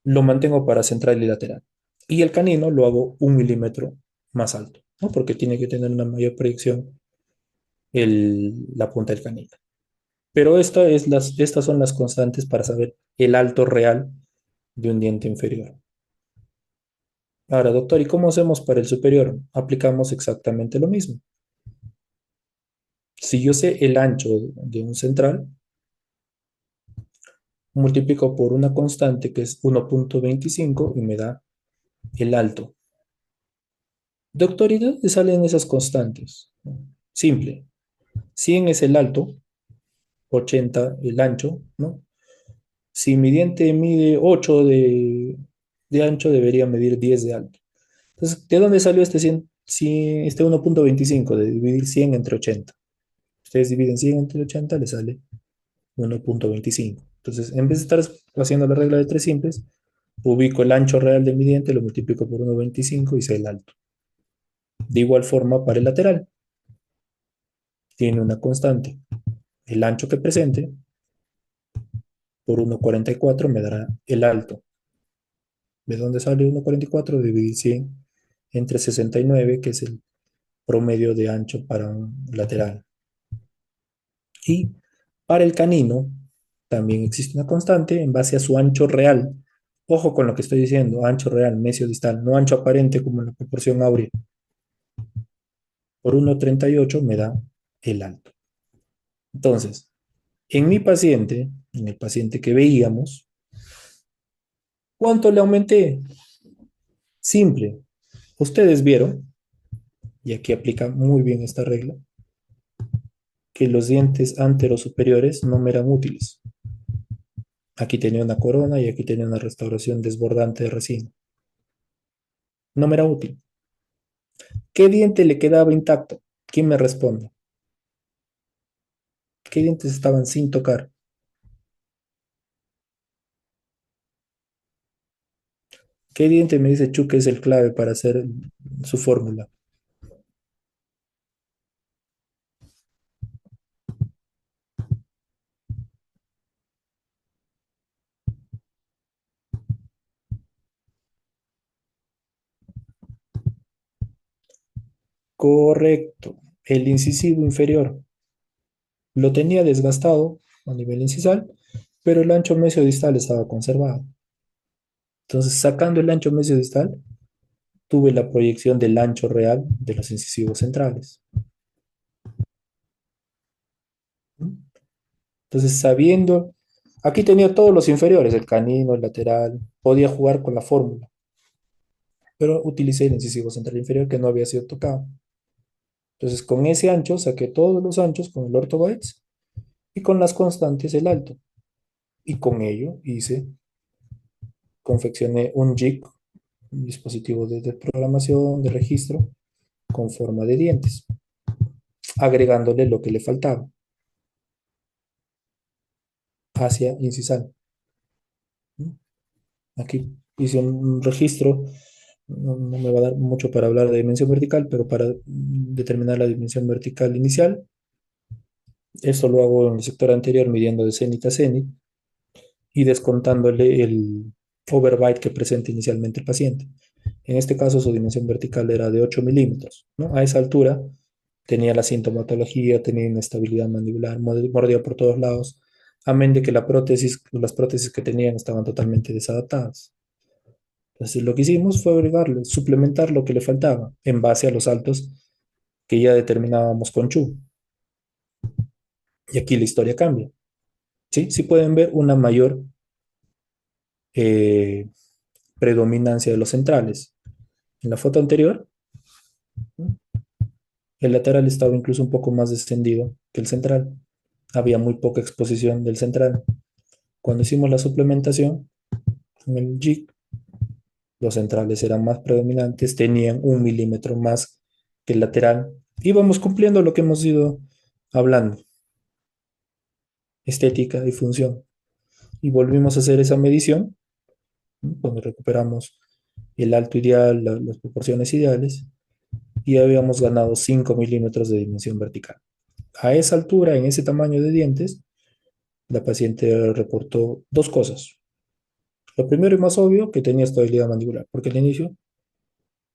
lo mantengo para central y lateral. Y el canino lo hago 1 milímetro más alto, ¿no? Porque tiene que tener una mayor proyección la punta del canino. Pero estas son las constantes para saber el alto real de un diente inferior. Ahora, doctor, ¿y cómo hacemos para el superior? Aplicamos exactamente lo mismo. Si yo sé el ancho de un central, multiplico por una constante que es 1,25 y me da el alto. Doctor, ¿y de dónde salen esas constantes? Simple. 100 es el alto, 80 el ancho, ¿no? Si mi diente mide 8 de ancho, debería medir 10 de alto. Entonces, ¿de dónde salió este 100, este 1,25 de dividir 100 entre 80? Ustedes dividen 100 entre 80, le sale 1,25. Entonces, en vez de estar haciendo la regla de 3 simples, ubico el ancho real de mi diente, lo multiplico por 1,25 y sé el alto. De igual forma, para el lateral, tiene una constante. El ancho que presente por 1,44 me dará el alto. ¿De dónde sale 1,44? Dividir 100 entre 69, que es el promedio de ancho para un lateral. Y para el canino también existe una constante en base a su ancho real. Ojo con lo que estoy diciendo, ancho real, mesiodistal, no ancho aparente como en la proporción áurea. Por 1,38 me da el alto. Entonces, en mi paciente en el paciente que veíamos, ¿cuánto le aumenté? Simple. Ustedes vieron, y aquí aplica muy bien esta regla, que los dientes anteros superiores no me eran útiles. Aquí tenía una corona y aquí tenía una restauración desbordante de resina. No me era útil. ¿Qué diente le quedaba intacto? ¿Quién me responde? ¿Qué dientes estaban sin tocar? ¿Qué diente me dice Chu que es el clave para hacer su fórmula? Correcto. El incisivo inferior lo tenía desgastado a nivel incisal, pero el ancho mesio distal estaba conservado. Entonces, sacando el ancho mesio distal, tuve la proyección del ancho real de los incisivos centrales. Entonces, sabiendo, aquí tenía todos los inferiores, el canino, el lateral, podía jugar con la fórmula, pero utilicé el incisivo central inferior que no había sido tocado. Entonces, con ese ancho saqué todos los anchos con el orthobites y con las constantes el alto. Y con ello confeccioné un jig, un dispositivo de programación, de registro, con forma de dientes, agregándole lo que le faltaba hacia incisal. Aquí hice un registro, no me va a dar mucho para hablar de dimensión vertical, pero para determinar la dimensión vertical inicial, esto lo hago en el sector anterior midiendo de cenit a cenit y descontándole el overbite que presenta inicialmente el paciente. En este caso, su dimensión vertical era de 8 milímetros, ¿no? A esa altura tenía la sintomatología, tenía inestabilidad mandibular, mordía por todos lados, amén de que las prótesis que tenían estaban totalmente desadaptadas. Entonces, lo que hicimos fue agregarle, suplementar lo que le faltaba en base a los saltos que ya determinábamos con Chu. Y aquí la historia cambia. ¿Sí? Sí pueden ver una mayor eh, predominancia de los centrales. En la foto anterior, ¿no? El lateral estaba incluso un poco más descendido que el central. Había muy poca exposición del central. Cuando hicimos la suplementación con el jig, los centrales eran más predominantes, tenían 1 milímetro más que el lateral. Íbamos cumpliendo lo que hemos ido hablando, estética y función. Y volvimos a hacer esa medición, ¿no? Cuando recuperamos el alto ideal, las proporciones ideales, y habíamos ganado 5 milímetros de dimensión vertical. A esa altura, en ese tamaño de dientes, la paciente reportó dos cosas. Lo primero y más obvio, que tenía estabilidad mandibular, porque al inicio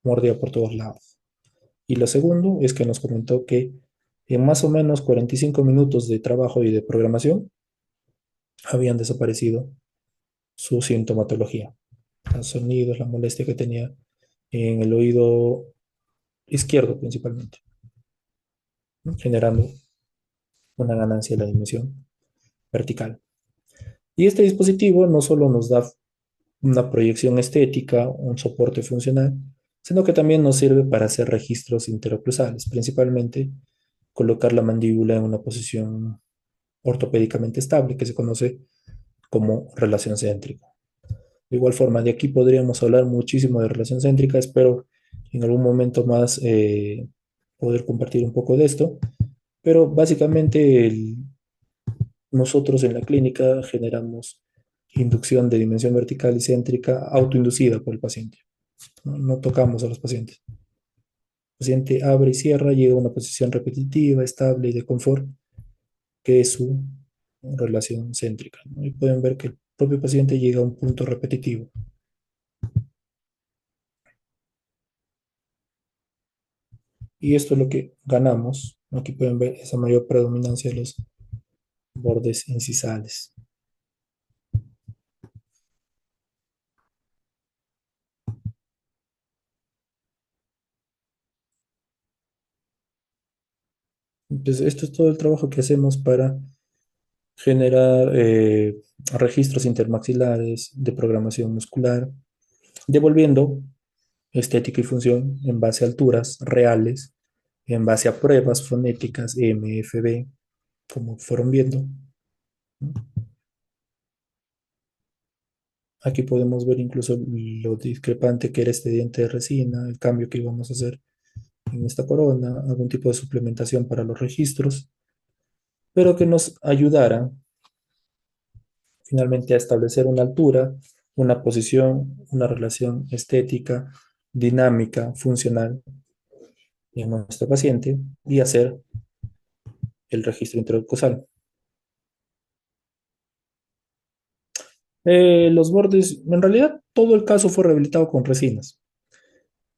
mordía por todos lados. Y lo segundo es que nos comentó que en más o menos 45 minutos de trabajo y de programación habían desaparecido su sintomatología, los sonidos, la molestia que tenía en el oído izquierdo principalmente, ¿no? Generando una ganancia de la dimensión vertical. Y este dispositivo no solo nos da una proyección estética, un soporte funcional, sino que también nos sirve para hacer registros interoclusales, principalmente colocar la mandíbula en una posición ortopédicamente estable, que se conoce como relación céntrica. De igual forma, de aquí podríamos hablar muchísimo de relación céntrica, espero en algún momento más poder compartir un poco de esto, pero básicamente nosotros en la clínica generamos inducción de dimensión vertical y céntrica autoinducida por el paciente. No tocamos a los pacientes. El paciente abre y cierra, llega a una posición repetitiva, estable y de confort, que es su relación céntrica, ¿no? Y pueden ver que el propio paciente llega a un punto repetitivo. Y esto es lo que ganamos. Aquí pueden ver esa mayor predominancia de los bordes incisales. Entonces, esto es todo el trabajo que hacemos para generar registros intermaxilares de programación muscular, devolviendo estética y función en base a alturas reales, en base a pruebas fonéticas MFB, como fueron viendo. Aquí podemos ver incluso lo discrepante que era este diente de resina, el cambio que íbamos a hacer en esta corona, algún tipo de suplementación para los registros, pero que nos ayudara finalmente a establecer una altura, una posición, una relación estética, dinámica, funcional en nuestro paciente y hacer el registro intercosal. Los bordes, en realidad todo el caso fue rehabilitado con resinas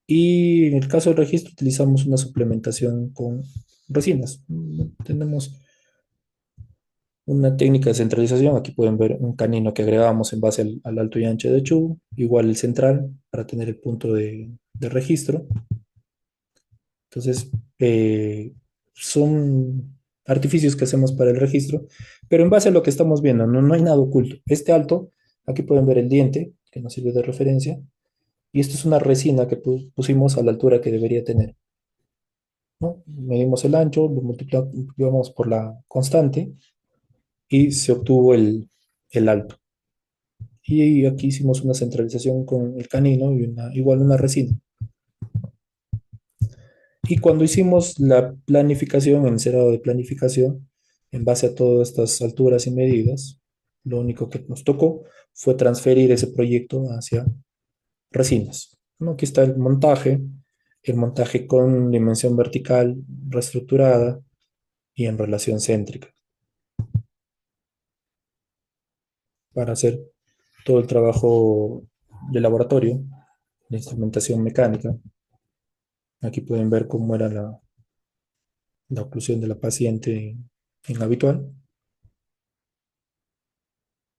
y en el caso del registro utilizamos una suplementación con resinas. Tenemos una técnica de centralización. Aquí pueden ver un canino que agregamos en base al alto y ancho de Chu, igual el central para tener el punto de registro. Entonces, son artificios que hacemos para el registro, pero en base a lo que estamos viendo, no hay nada oculto. Este alto, aquí pueden ver el diente, que nos sirve de referencia, y esto es una resina que pusimos a la altura que debería tener, ¿no? Medimos el ancho, lo multiplicamos por la constante y se obtuvo el alto. Y aquí hicimos una centralización con el canino y igual una resina. Y cuando hicimos la planificación, el encerado de planificación, en base a todas estas alturas y medidas, lo único que nos tocó fue transferir ese proyecto hacia resinas, ¿no? Aquí está el montaje con dimensión vertical reestructurada y en relación céntrica para hacer todo el trabajo de laboratorio, de instrumentación mecánica. Aquí pueden ver cómo era la oclusión de la paciente en habitual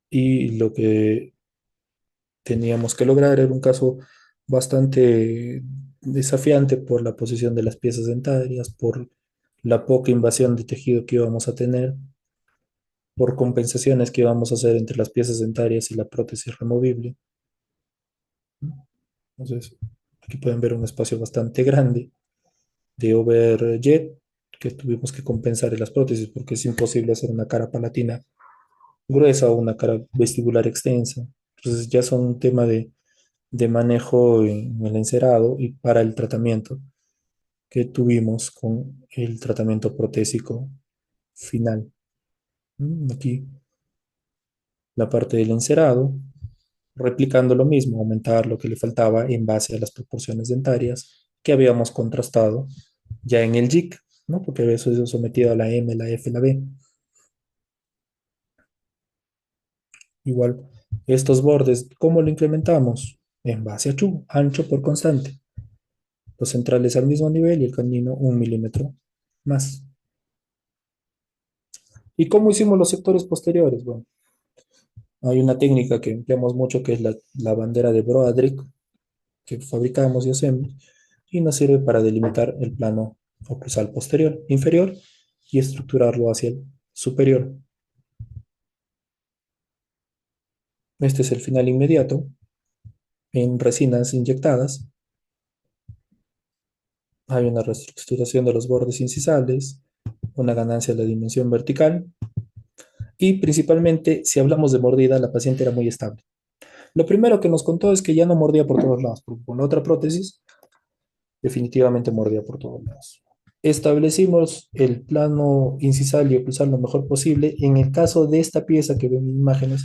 y lo que teníamos que lograr era un caso bastante desafiante por la posición de las piezas dentarias, por la poca invasión de tejido que íbamos a tener, por compensaciones que íbamos a hacer entre las piezas dentarias y la prótesis removible. Entonces, aquí pueden ver un espacio bastante grande de overjet que tuvimos que compensar en las prótesis porque es imposible hacer una cara palatina gruesa o una cara vestibular extensa. Entonces ya son un tema de manejo en el encerado y para el tratamiento que tuvimos con el tratamiento protésico final. Aquí la parte del encerado, replicando lo mismo, aumentar lo que le faltaba en base a las proporciones dentarias que habíamos contrastado ya en el JIC, ¿no? Porque eso es sometido a la M, la F, la B. Igual, estos bordes, ¿cómo lo incrementamos? En base a Chu, ancho por constante. Los centrales al mismo nivel y el canino 1 milímetro más. ¿Y cómo hicimos los sectores posteriores? Bueno, hay una técnica que empleamos mucho que es la bandera de Broderick, que fabricamos y hacemos, y nos sirve para delimitar el plano oclusal posterior, inferior, y estructurarlo hacia el superior. Este es el final inmediato en resinas inyectadas. Hay una reestructuración de los bordes incisales, una ganancia de la dimensión vertical y principalmente, si hablamos de mordida, la paciente era muy estable. Lo primero que nos contó es que ya no mordía por todos lados, porque con la otra prótesis definitivamente mordía por todos lados. Establecimos el plano incisal y oclusal lo mejor posible. En el caso de esta pieza que ven en imágenes,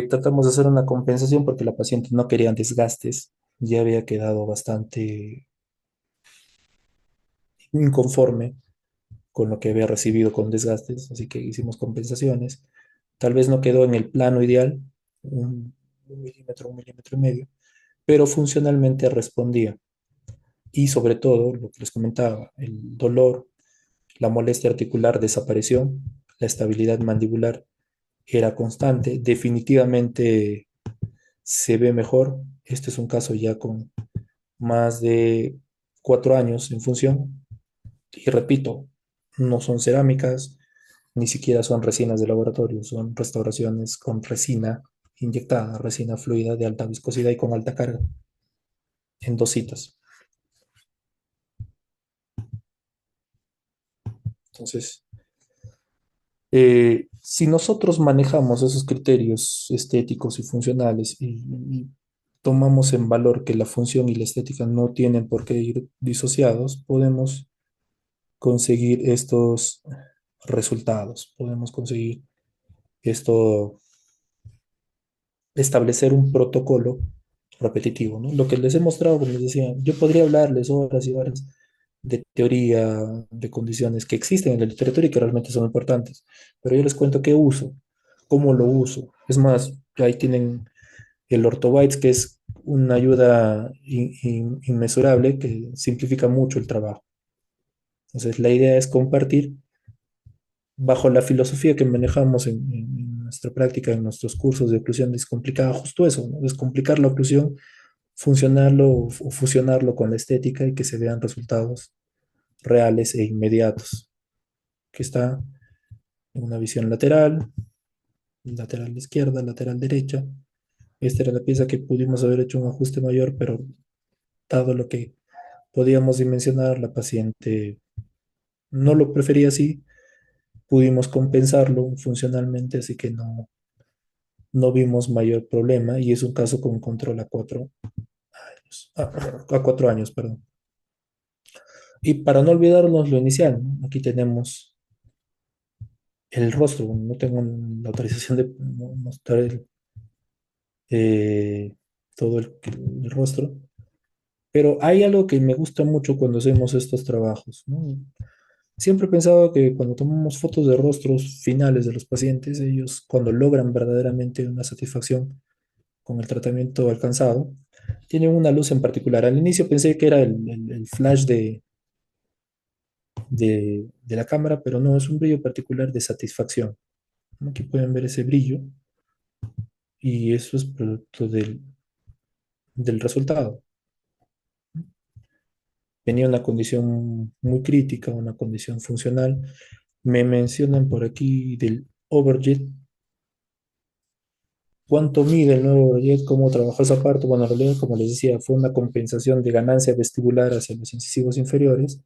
tratamos de hacer una compensación porque la paciente no quería desgastes, ya había quedado bastante inconforme con lo que había recibido con desgastes, así que hicimos compensaciones. Tal vez no quedó en el plano ideal, un milímetro y medio, pero funcionalmente respondía. Y sobre todo, lo que les comentaba, el dolor, la molestia articular desapareció, la estabilidad mandibular era constante, definitivamente se ve mejor. Este es un caso ya con más de 4 años en función. Y repito, no son cerámicas, Ni siquiera son resinas de laboratorio, son restauraciones con resina inyectada, resina fluida de alta viscosidad y con alta carga, en dositas. Entonces, si nosotros manejamos esos criterios estéticos y funcionales y tomamos en valor que la función y la estética no tienen por qué ir disociados, podemos conseguir estos resultados, podemos conseguir esto, establecer un protocolo repetitivo, ¿no? Lo que les he mostrado, como les decía, yo podría hablarles horas y horas de teoría, de condiciones que existen en la literatura y que realmente son importantes, pero yo les cuento qué uso, cómo lo uso. Es más, ahí tienen el Orthobytes, que es una ayuda inmesurable que simplifica mucho el trabajo. Entonces, la idea es compartir bajo la filosofía que manejamos en nuestra práctica, en nuestros cursos de oclusión descomplicada, justo eso, ¿no? Descomplicar la oclusión, funcionarlo o fusionarlo con la estética y que se vean resultados reales e inmediatos, que está en una visión lateral, lateral izquierda, lateral derecha. Esta era la pieza que pudimos haber hecho un ajuste mayor, pero dado lo que podíamos dimensionar, la paciente no lo prefería así, pudimos compensarlo funcionalmente, así que no vimos mayor problema y es un caso con control a 4 años, a 4 años, perdón. Y para no olvidarnos lo inicial, ¿no? Aquí tenemos el rostro, no tengo la autorización de mostrar eh, todo el rostro, pero hay algo que me gusta mucho cuando hacemos estos trabajos, ¿no? Siempre he pensado que cuando tomamos fotos de rostros finales de los pacientes, ellos cuando logran verdaderamente una satisfacción con el tratamiento alcanzado, tienen una luz en particular. Al inicio pensé que era el flash de la cámara, pero no, es un brillo particular de satisfacción, ¿no? Aquí pueden ver ese brillo y eso es producto del resultado. Tenía una condición muy crítica, una condición funcional. Me mencionan por aquí del overjet. ¿Cuánto mide el nuevo overjet? ¿Cómo trabajó esa parte? Bueno, en realidad, como les decía, fue una compensación de ganancia vestibular hacia los incisivos inferiores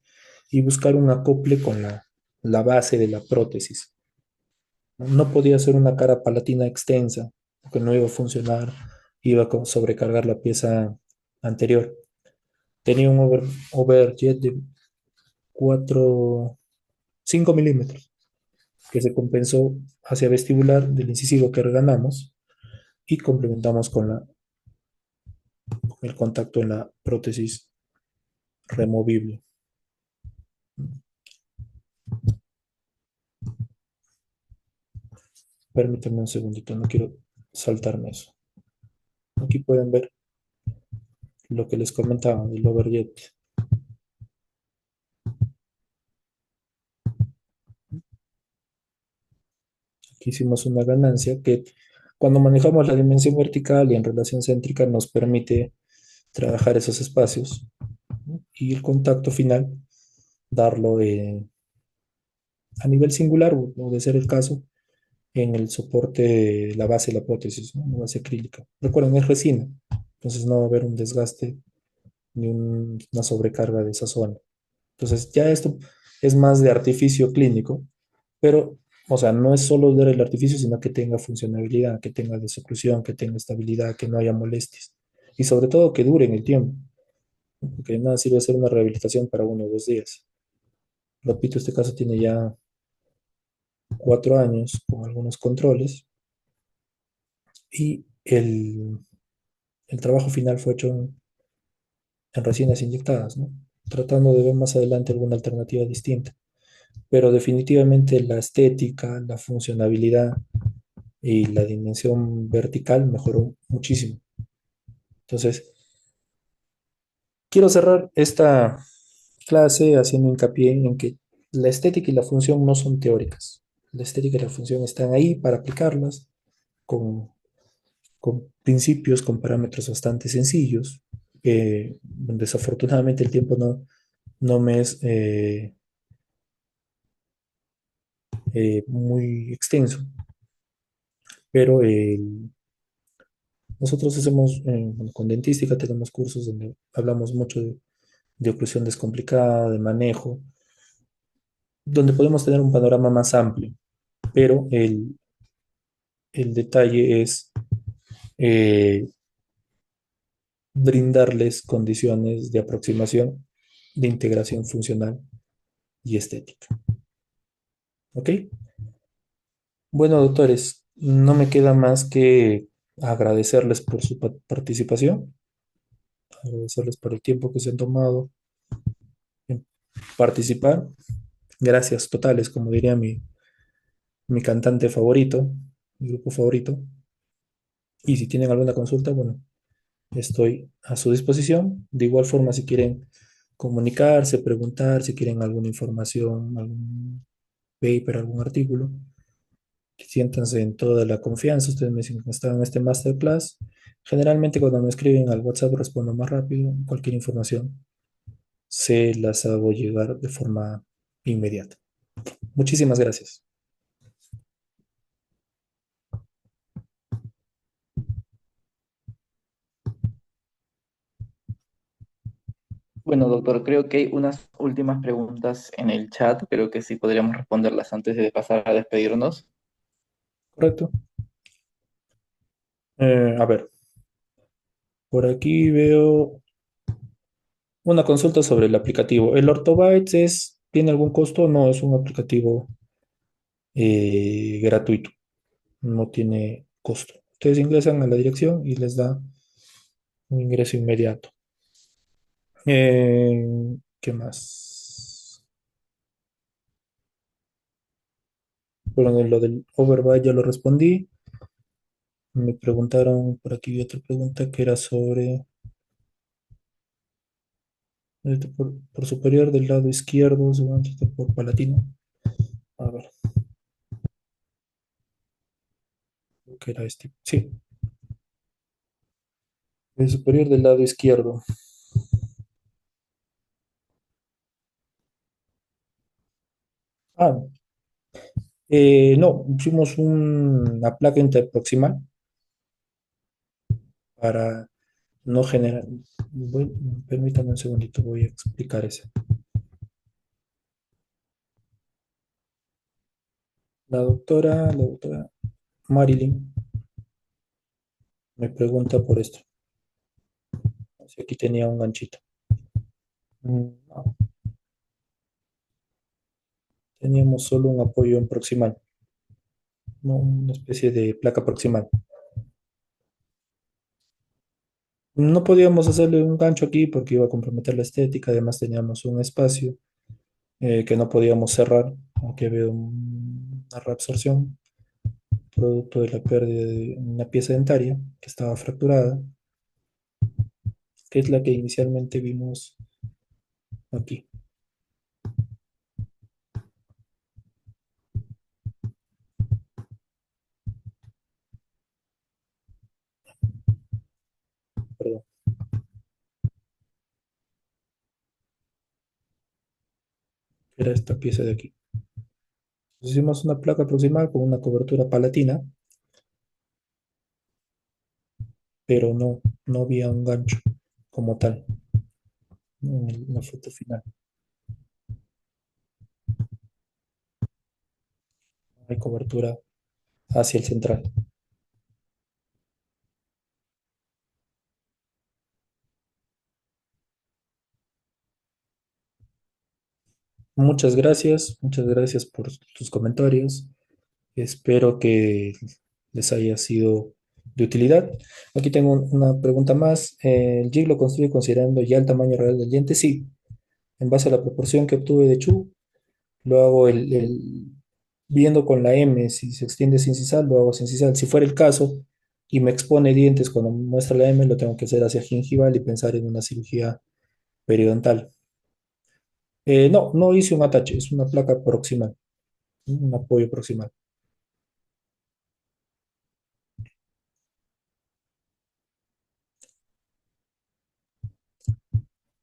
y buscar un acople con la base de la prótesis. No podía ser una cara palatina extensa, porque no iba a funcionar, iba a sobrecargar la pieza anterior. Tenía un overjet de 4, 5 milímetros, que se compensó hacia vestibular del incisivo que reganamos y complementamos con el contacto en la prótesis removible. Permítanme un segundito, no quiero saltarme eso. Aquí pueden ver lo que les comentaba del overjet. Aquí hicimos una ganancia que cuando manejamos la dimensión vertical y en relación céntrica nos permite trabajar esos espacios, ¿no? Y el contacto final, darlo a nivel singular, o de ser el caso, en el soporte, la base de la prótesis, ¿no? Una base acrílica. Recuerden, es resina, entonces no va a haber un desgaste ni una sobrecarga de esa zona. Entonces ya esto es más de artificio clínico, pero, o sea, no es solo ver el artificio, sino que tenga funcionalidad, que tenga desoclusión, que tenga estabilidad, que no haya molestias. Y sobre todo que dure en el tiempo, ¿no? Porque nada sirve hacer una rehabilitación para 1 o 2 días. Repito, este caso tiene ya 4 años con algunos controles y el trabajo final fue hecho en resinas inyectadas, ¿no? Tratando de ver más adelante alguna alternativa distinta. Pero definitivamente la estética, la funcionabilidad y la dimensión vertical mejoró muchísimo. Entonces, quiero cerrar esta clase haciendo hincapié en que la estética y la función no son teóricas. La estética y la función están ahí para aplicarlas con, con principios, con parámetros bastante sencillos. Desafortunadamente el tiempo no me es muy extenso, pero nosotros hacemos, bueno, con dentística tenemos cursos donde hablamos mucho de oclusión descomplicada, de manejo, donde podemos tener un panorama más amplio, pero el detalle es eh, brindarles condiciones de aproximación, de integración funcional y estética. ¿Ok? Bueno, doctores, no me queda más que agradecerles por su participación, agradecerles por el tiempo que se han tomado en participar. Gracias totales, como diría mi cantante favorito, mi grupo favorito. Y si tienen alguna consulta, bueno, estoy a su disposición. De igual forma, si quieren comunicarse, preguntar, si quieren alguna información, algún paper, algún artículo, siéntanse en toda la confianza. Ustedes me dicen que están en este masterclass. Generalmente cuando me escriben al WhatsApp respondo más rápido. Cualquier información se las hago llegar de forma inmediata. Muchísimas gracias. Bueno, doctor, creo que hay unas últimas preguntas en el chat. Creo que sí podríamos responderlas antes de pasar a despedirnos. ¿Correcto? A ver, por aquí veo una consulta sobre el aplicativo. ¿El Orthobytes tiene algún costo? No, es un aplicativo gratuito, no tiene costo. Ustedes ingresan a la dirección y les da un ingreso inmediato. ¿Qué más? Bueno, en lo del Overbite ya lo respondí. Me preguntaron, por aquí vi otra pregunta que era sobre por superior del lado izquierdo, seguramente por palatino. A ver, creo que era este. Sí, el superior del lado izquierdo. Ah, no, hicimos una placa interproximal para no generar. Permítame un segundito, voy a explicar eso. La doctora Marilyn me pregunta por esto. Si aquí tenía un ganchito. No, teníamos solo un apoyo en proximal, no una especie de placa proximal. No podíamos hacerle un gancho aquí porque iba a comprometer la estética. Además, teníamos un espacio que no podíamos cerrar. Aquí había una reabsorción producto de la pérdida de una pieza dentaria que estaba fracturada, que es la que inicialmente vimos aquí. Perdón, era esta pieza de aquí. Entonces, hicimos una placa proximal con una cobertura palatina, pero no había un gancho como tal en la foto final. No hay cobertura hacia el central. Muchas gracias por tus comentarios. Espero que les haya sido de utilidad. Aquí tengo una pregunta más. ¿El jig lo construye considerando ya el tamaño real del diente? Sí, en base a la proporción que obtuve de Chu, lo hago viendo con la M, si se extiende sin sisal, lo hago sin sisal. Si fuera el caso y me expone dientes cuando me muestra la M, lo tengo que hacer hacia gingival y pensar en una cirugía periodontal. No hice un atache, es una placa proximal, un apoyo proximal.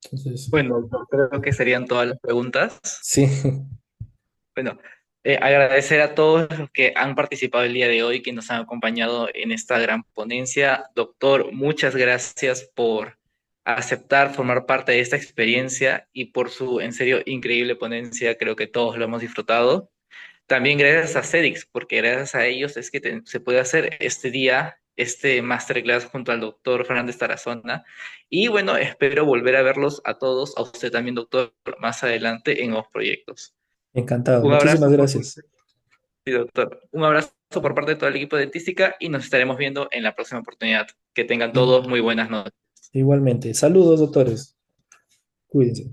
Entonces, Bueno, doctor, creo que serían todas las preguntas. sí, Bueno, Agradecer a todos los que han participado el día de hoy, que nos han acompañado en esta gran ponencia. Doctor, muchas gracias por aceptar formar parte de esta experiencia y por su, en serio, increíble ponencia. Creo que todos lo hemos disfrutado. También gracias a CEDIX, porque gracias a ellos es que se puede hacer este día, este masterclass junto al doctor Fernández Tarazona. Y bueno, espero volver a verlos a todos, a usted también, doctor, más adelante en nuevos proyectos. Encantado. Un Muchísimas abrazo por gracias. parte, sí, doctor. Un abrazo por parte de todo el equipo de Dentística y nos estaremos viendo en la próxima oportunidad. Que tengan I- todos muy buenas noches. Igualmente. Saludos, doctores. Cuídense.